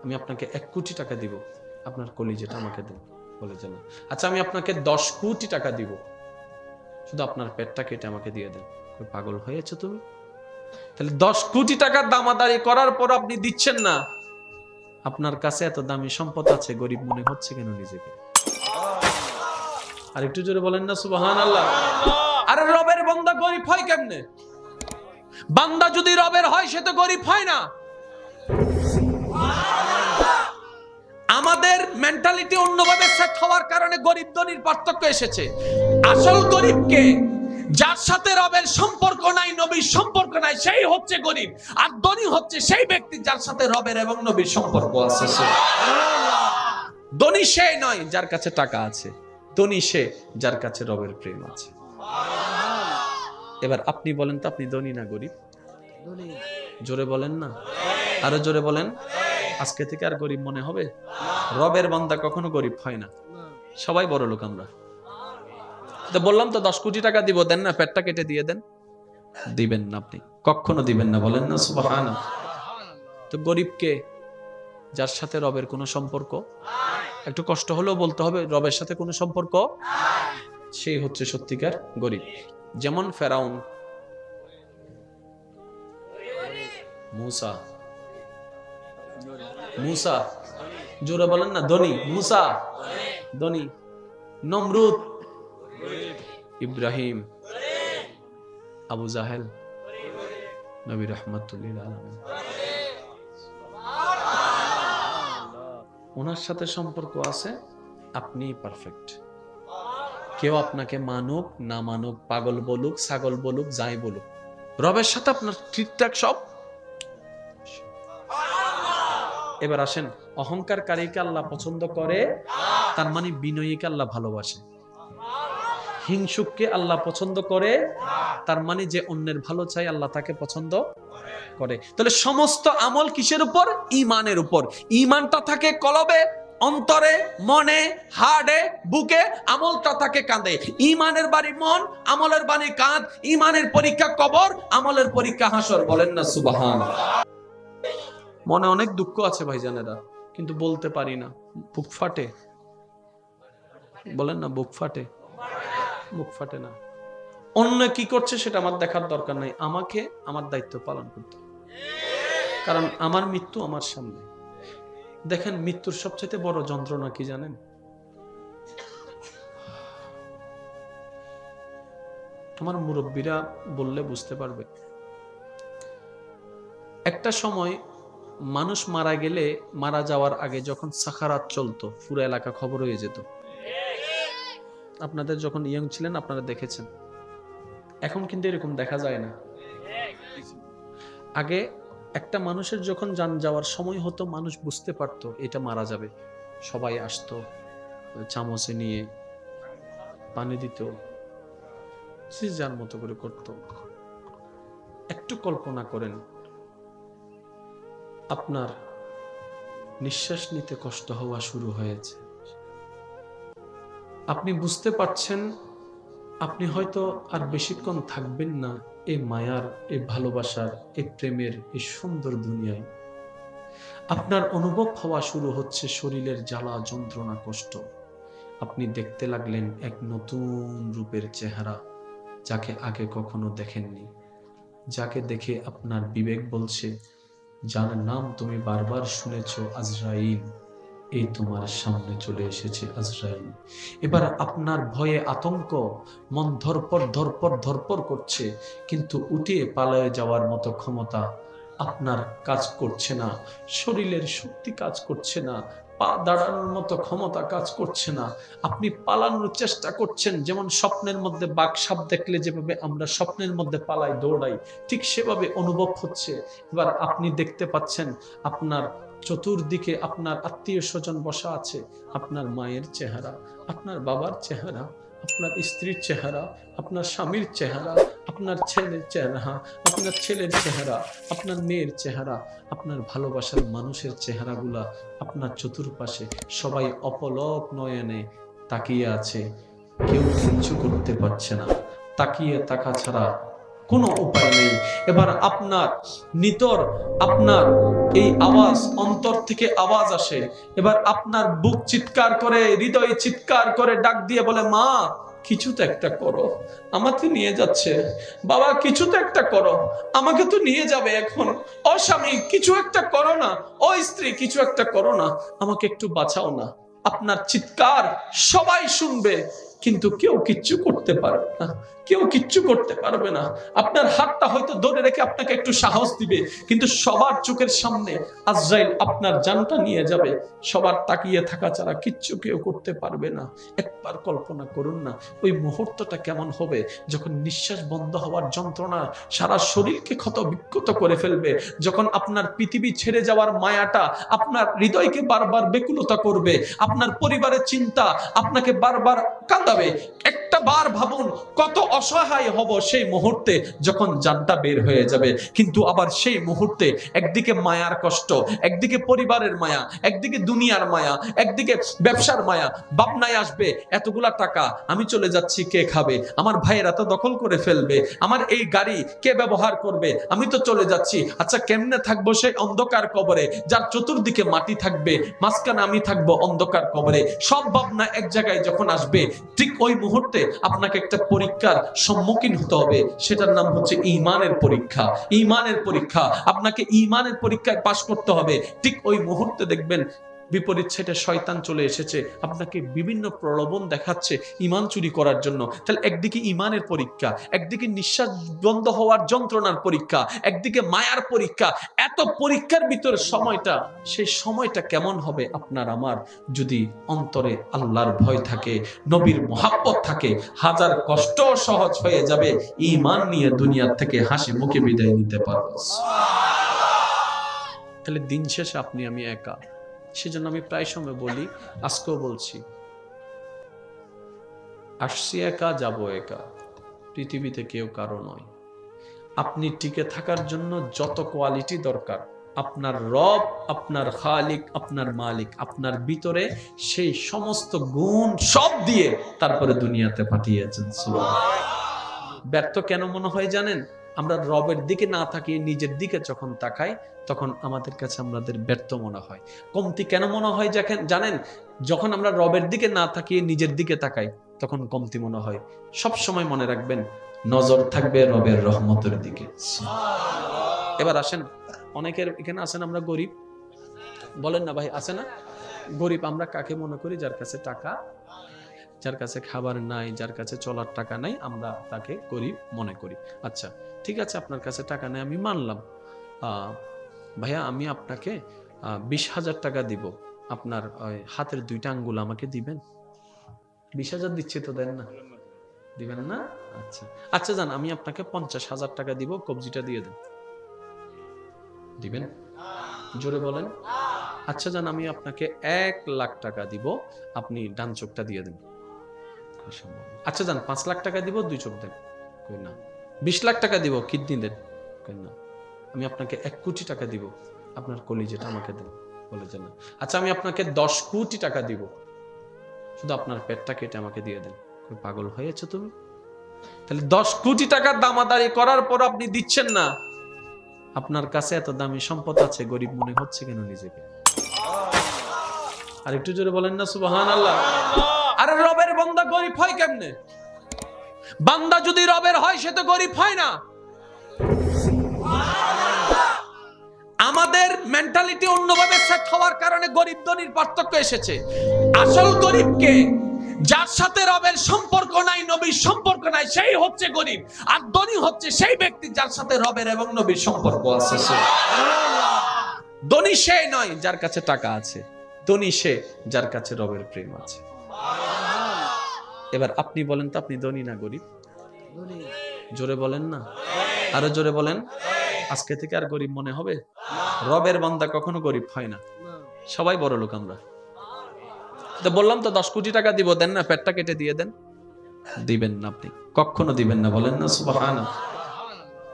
আমি আপনাকে 1 কোটি টাকা দিব, আপনার কলিজাটা আমাকে দেন। বলে যে না। আচ্ছা আমি আপনাকে 10 কোটি টাকা দিব, শুধু আপনার পেটটা কেটে আমাকে দিয়ে দেন। কই পাগল হয়েছে তুমি? তাহলে 10 কোটি টাকার দামাদারি করার পর আপনি দিচ্ছেন না। আপনার কাছে এত দামি সম্পদ আছে, গরিব মনে হচ্ছে কেন নিজেকে? আর একটু জোরে বলেন না সুবহানাল্লাহ। আরে রবের বান্দা গরিব হয় কেমনে? বান্দা যদি রবের হয় সে তো গরিব হয় না। আমাদের মেন্টালিটি অন্যভাবে সেট হওয়ার কারণে গরিব ধনীর পার্থক্য এসেছে। আসল গরিবকে, যার সাথে রবের সম্পর্ক নাই, নবীর সম্পর্ক নাই, সেই হচ্ছে গরিব। আর ধনী হচ্ছে সেই ব্যক্তি যার সাথে রবের এবং নবীর সম্পর্ক আছে। ধনী সে নয় যার কাছে টাকা আছে, ধনী সে যার কাছে রবের প্রেম আছে। এবার আপনি বলেন তো, আপনি ধনী না গরিব? জোরে বলেন না, আরো জোরে বলেন। আজকে থেকে আর গরিব মনে হবে? রবের বান্দা কখনো গরিব হয় না, সবাই বড় লোক আমরা। তো বললাম তো 10 কোটি টাকা দিব, দেন না? পেটটা কেটে দিয়ে দেন। দিবেন না, আপনি কখনো দিবেন না। বলেন না সুবহানাল্লাহ। তো গরিবকে, যার সাথে রবের কোনো সম্পর্ক, একটু কষ্ট হলেও বলতে হবে, রবের সাথে কোনো সম্পর্ক, সেই হচ্ছে সত্যিকার গরিব। যেমন ফেরাউন, মুসা, জোরে বলেন না, ধনী। মুসা ধনী, নমরুদ, ইব্রাহিম, আবু জাহেল, নবী রাহমাতুল লিল আলামিন। ওনার সাথে সম্পর্ক আছে, আপনি পারফেক্ট। কেউ আপনাকে মানুক না মানুক, পাগল বলুক, ছাগল বলুক, যাই বলুক, রবের সাথে আপনার ঠিকঠাক সব। এবার আসেন, অহংকারকারীকে আল্লাহ পছন্দ করে, তার মানে বিনয়ীকে আল্লাহ ভালোবাসে। হিংসুককে আল্লাহ পছন্দ করে, তার মানে যে অন্যের ভালো চাই আল্লাহ তাকে পছন্দ করে। তাহলে সমস্ত আমল কিসের উপর? ঈমানের উপর। ঈমানটা থাকে কলবে, অন্তরে, মনে, হাড়ে, বুকে, আমলটা থাকে কাঁধে। ঈমানের বাড়ি মন, আমলের বাড়ি কাঁধ। ঈমানের পরীক্ষা কবর, আমলের পরীক্ষা হাসর। বলেন না সুবহানাল্লাহ। মনে অনেক দুঃখ আছে ভাইজানেরা, কিন্তু বলতে পারি না, বুক ফাটে। বলেন না, বুক ফাটে। বুক ফাটে না। অন্য কি করছে সেটা আমার দেখার দরকার নাই, আমাকে আমার দায়িত্ব পালন করতে হবে। কারণ আমার মৃত্যু আমার সামনে। দেখেন, মৃত্যুর সবচেয়ে বড় যন্ত্রণা কি জানেন? আমার মুরব্বীরা বললে বুঝতে পারবে। একটা সময় মানুষ মারা গেলে, মারা যাওয়ার আগে যখন সাখারাত চলতো, পুরো এলাকা খবর হয়ে যেত। আপনাদের যখন ইয়ং ছিলেন আপনারা দেখেছেন। এখন কিন্তু এরকম দেখা যায় না। আগে একটা মানুষের যখন জান যাওয়ার সময় হতো, মানুষ বুঝতে পারতো এটা মারা যাবে। সবাই আসতো, চামচে নিয়ে পানি দিত, যে যার মতো করে করত। একটু কল্পনা করেন, আপনার নিঃশ্বাস নিতে কষ্ট হওয়া শুরু হয়েছে, আপনি বুঝতে পারছেন আপনি হয়তো আর বেশিক্ষণ থাকবেন না এই মায়ার, এই ভালোবাসার, এই প্রেমের, এই সুন্দর দুনিয়ায়। আপনার অনুভব হওয়া শুরু হচ্ছে শরীরের জ্বালা, যন্ত্রণা, কষ্ট। আপনি দেখতে লাগলেন এক নতুন রূপের চেহারা, যাকে আগে কখনো দেখেননি, যাকে দেখে আপনার বিবেক বলছে, যার নাম তুমি বারবার শুনেছ, আজরাইল, এই তোমার সামনে চলে এসেছে আজরাইল। এবার আপনার ভয়ে আতঙ্ক, মন ধরপড় ধরপড় ধরপড় করছে, কিন্তু উঠে পালায়ে যাওয়ার মতো ক্ষমতা আপনার কাজ করছে না, শরীরের শক্তি কাজ করছে না, পা দাঁড়ানোর মতো ক্ষমতা কাজ করছে না। আপনি পালানোর চেষ্টা করছেন, যেমন স্বপ্নের মধ্যে বাঘ সাপ দেখলে যেভাবে আমরা স্বপ্নের মধ্যে পালাই দৌড়াই, ঠিক সেভাবে অনুভব হচ্ছে। এবার আপনি দেখতে পাচ্ছেন আপনার চতুর্দিকে আপনার আত্মীয় স্বজন বসা আছে, আপনার মায়ের চেহারা, আপনার বাবার চেহারা, আপনার স্ত্রীর চেহারা, আপনার স্বামীর চেহারা, আপনার ছেলের চেহারা, আপনার ছেলের চেহারা, আপনার মেয়ের চেহারা, আপনার ভালোবাসার মানুষের চেহারাগুলা আপনার চতুর্পাশে সবাই অপলক নয়নে তাকিয়ে আছে, কেউ কিচ্ছু করতে পারছে না, তাকিয়ে থাকা ছাড়া কোনো উপায় নেই। এবার আপনার নিতর আপনার এই আওয়াজ, অন্তর থেকে আওয়াজ আসে, এবার আপনার বুক চিৎকার করে, হৃদয় চিৎকার করে ডাক দিয়ে বলে, মা কিছু তো একটা করো, আমাকে নিয়ে যাচ্ছে, বাবা কিছু তো একটা করো, আমাকে তো নিয়ে যাবে এখন, ও স্বামী কিছু একটা করো না, ও স্ত্রী কিছু একটা করো না, আমাকে একটু বাঁচাও না। আপনার চিৎকার সবাই শুনবে, কিন্তু কেউ কিচ্ছু করতে পারবে না, কেউ কিচ্ছু করতে পারবে না। আপনার হাতটা হয়তো ধরে রেখে আপনাকে একটু সাহস দিবে, কিন্তু সবার চোখের সামনে আজরাইল আপনার জানটা নিয়ে যাবে, সবার তাকিয়ে থাকা ছাড়া কিচ্ছু কেউ করতে পারবে না। একবার কল্পনা করুন না ওই মুহূর্তটা কেমন হবে, যখন নিঃশ্বাস বন্ধ হওয়ার যন্ত্রণা সারা শরীরকে ক্ষত বিক্ষত করে ফেলবে, যখন আপনার পৃথিবী ছেড়ে যাওয়ার মায়াটা আপনার হৃদয়কে বারবার বেকুলতা করবে, আপনার পরিবারের চিন্তা আপনাকে বারবার কাঁদাবে। একটা বার ভাবুন কত অসহায় হব সেই মুহূর্তে যখন জানটা বের হয়ে যাবে। কিন্তু আবার সেই মুহূর্তে একদিকে মায়ার কষ্ট, একদিকে পরিবারের মায়া, একদিকে দুনিয়ার মায়া, একদিকে ব্যবসার মায়া, ভাবনায় আসবে এতগুলা টাকা আমি চলে যাচ্ছি, কে খাবে, আমার ভাইয়েরা তো দখল করে ফেলবে, আমার এই গাড়ি কে ব্যবহার করবে, আমি তো চলে যাচ্ছি, আচ্ছা কেমনে থাকবো সেই অন্ধকার কবরে, যার চতুর্দিকে মাটি থাকবে, মাঝখানে আমি থাকবো অন্ধকার কবরে। সব ভাবনা এক জায়গায় যখন আসবে, ঠিক ওই মুহূর্তে আপনাকে একটা পরীক্ষার সম্মুখীন হতে হবে, সেটার নাম হচ্ছে ঈমানের পরীক্ষা। ঈমানের পরীক্ষা, আপনাকে ঈমানের পরীক্ষায় পাশ করতে হবে। ঠিক ওই মুহূর্তে দেখবেন বিপরীত সাইডে শয়তান চলে এসেছে, আপনাকে বিভিন্ন প্রলোভন দেখাচ্ছে ঈমান চুরি করার জন্য। তাহলে একদিকে ঈমানের পরীক্ষা, একদিকে নিঃশ্বাস বন্ধ হওয়ার যন্ত্রণার পরীক্ষা, একদিকে মায়ার পরীক্ষা। এত পরীক্ষার ভিতরে সময়টা, সেই সময়টা কেমন হবে আপনার আমার, যদি অন্তরে আল্লাহর ভয় থাকে, নবীর মুহাব্বত থাকে, হাজার কষ্ট সহজ হয়ে যাবে, ঈমান নিয়ে দুনিয়ার থেকে হাসি মুখে বিদায় নিতে পারবো। তাহলে দিন শেষে আপনি আমি একা। সেজন্য আমি প্রায় সময় বলি, আজকেও বলছি, আসছি একা, যাব একা, পৃথিবীতে কেউ কারো নয়। আপনি টিকে থাকার জন্য যত কোয়ালিটি দরকার, আপনার রব, আপনার খালিক, আপনার মালিক আপনার ভিতরে সেই সমস্ত গুণ সব দিয়ে তারপরে দুনিয়াতে পাঠিয়েছেন। ব্যর্থ কেন মনে হয় জানেন? আমরা রবের দিকে না তাকিয়ে নিজের দিকে যখন তাকাই, তখন আমাদের কাছে আমাদের ব্যর্থ মনে হয়। কমতি কেন মনে হয় জানেন? যখন আমরা রবের দিকে না তাকিয়ে নিজের দিকে তাকাই, তখন কমতি মনে হয়। সব সময় মনে রাখবেন, নজর থাকবে রবের রহমতের দিকে। এবার আসেন, অনেকের এখানে আছেন আমরা গরিব, বলেন না ভাই, আছে না গরিব? আমরা কাকে মনে করি? যার কাছে টাকা, যার কাছে খাবার নাই, যার কাছে চলার টাকা নাই, আমরা তাকে গরিব মনে করি। আচ্ছা ঠিক আছে, আপনার কাছে টাকা নেই আমি মানলাম, ভাইয়া আমি আপনাকে 20,000 টাকা দিব, আপনার হাতের 2টা আঙ্গুল আমাকে দিবেন। 20,000 দিচ্ছি তো, দেন না? দিবেন না? আচ্ছা আচ্ছা যান, আমি আপনাকে 50,000 টাকা দিব, কবজিটা দিয়ে দেন। দিবেন? জোরে বলেন। আচ্ছা যান, আমি আপনাকে 1 লাখ টাকা দিব, আপনি ডান চোখটা দিয়ে দেন। আচ্ছা যান, 5 লাখ টাকা দিব, 2 চোখ দেন। কই না। 20 লাখ টাকা দিব, কিডনি দেন। কই না। আমি আপনাকে 1 কোটি টাকা দিব, আপনার কলিজাটা আমাকে দেন। বলে যে না। আচ্ছা আমি আপনাকে 10 কোটি টাকা দিব, শুধু আপনার পেটটা কেটে আমাকে দিয়ে দেন। কই পাগল হয়েছে তুমি? তাহলে 10 কোটি টাকার দামাদারি করার পর আপনি দিচ্ছেন না। আপনার কাছে এত দামি সম্পদ আছে, গরিব মনে হচ্ছে কেন নিজেকে? আর একটু জোরে বলেন না সুবহানাল্লাহ। আরে রবের বান্দা গরিব হয় কেমনে? বান্দা যদি রবের হয় সে তো গরিব হয় না। আমাদের মেন্টালিটি অন্যভাবে সেট হওয়ার কারণে গরিব ধনীর পার্থক্য এসেছে। আসল গরিবকে, যার সাথে রবের সম্পর্ক নাই, নবীর সম্পর্ক নাই, সেই হচ্ছে গরিব। আর ধনী হচ্ছে সেই ব্যক্তি যার সাথে রবের এবং নবীর সম্পর্ক আছে। ধনী সেই নয় যার কাছে টাকা আছে, ধনী সে যার কাছে রবের প্রেম আছে। এবার আপনি বলেন তো, আপনি ধনী না গরিব? জোরে বলেন না, আরো জোরে বলেন। আজকে থেকে আর গরিব মনে হবে? রবের বান্দা কখনো গরিব হয় না, সবাই বড় লোক আমরা। তো বললাম তো 10 কোটি টাকা দিব, দেন না? পেটটা কেটে দিয়ে দেন, দিবেন না, আপনি কখনো দিবেন না, বলেন না সুবহানাল্লাহ।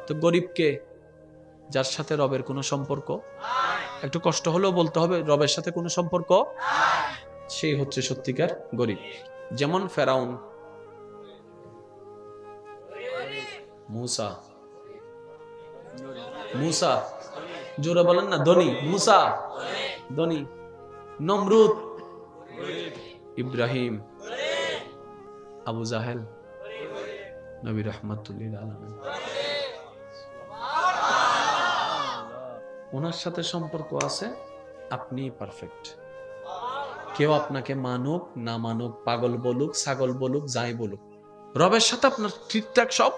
তো গরিবকে, যার সাথে রবের কোনো সম্পর্ক, একটু কষ্ট হলেও বলতে হবে, রবের সাথে কোনো সম্পর্ক, সেই হচ্ছে সত্যিকার গরিব। যেমন ফেরাউন, মুসা, জোরে বলেন না, ধনী। মুসা ধনী, নমরুদ, ইব্রাহিম, আবু জাহেল, নবী রাহমাতুল্লিল আলামিন। ওনার সাথে সম্পর্ক আছে, আপনি পারফেক্ট। কেউ আপনাকে মানুক না মানুক, পাগল বলুক, ছাগল বলুক, যাই বলুক, রবের সাথে আপনার ঠিকঠাক সব।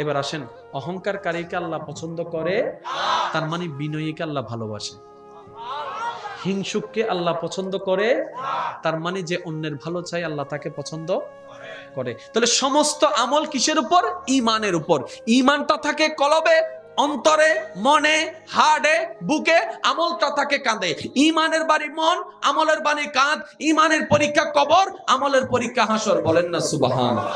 এবার আসেন, অহংকারকারীকে আল্লাহ পছন্দ করে, তার মানে বিনয়ীকে আল্লাহ ভালোবাসে। হিংসুককে আল্লাহ পছন্দ করে, তার মানে যে অন্যের ভালো চাই, আল্লাহ তাকে পছন্দ করে। তাহলে সমস্ত আমল কিসের উপর? ঈমানের উপর। ঈমানটা থাকে কলবে, অন্তরে, মনে, হাড়ে, বুকে, আমলটা থাকে কাঁধে। ঈমানের বাড়ি মন, আমলের বাড়ি কাঁধ। ঈমানের পরীক্ষা কবর, আমলের পরীক্ষা হাসর, বলেন না সুবহানাল্লাহ।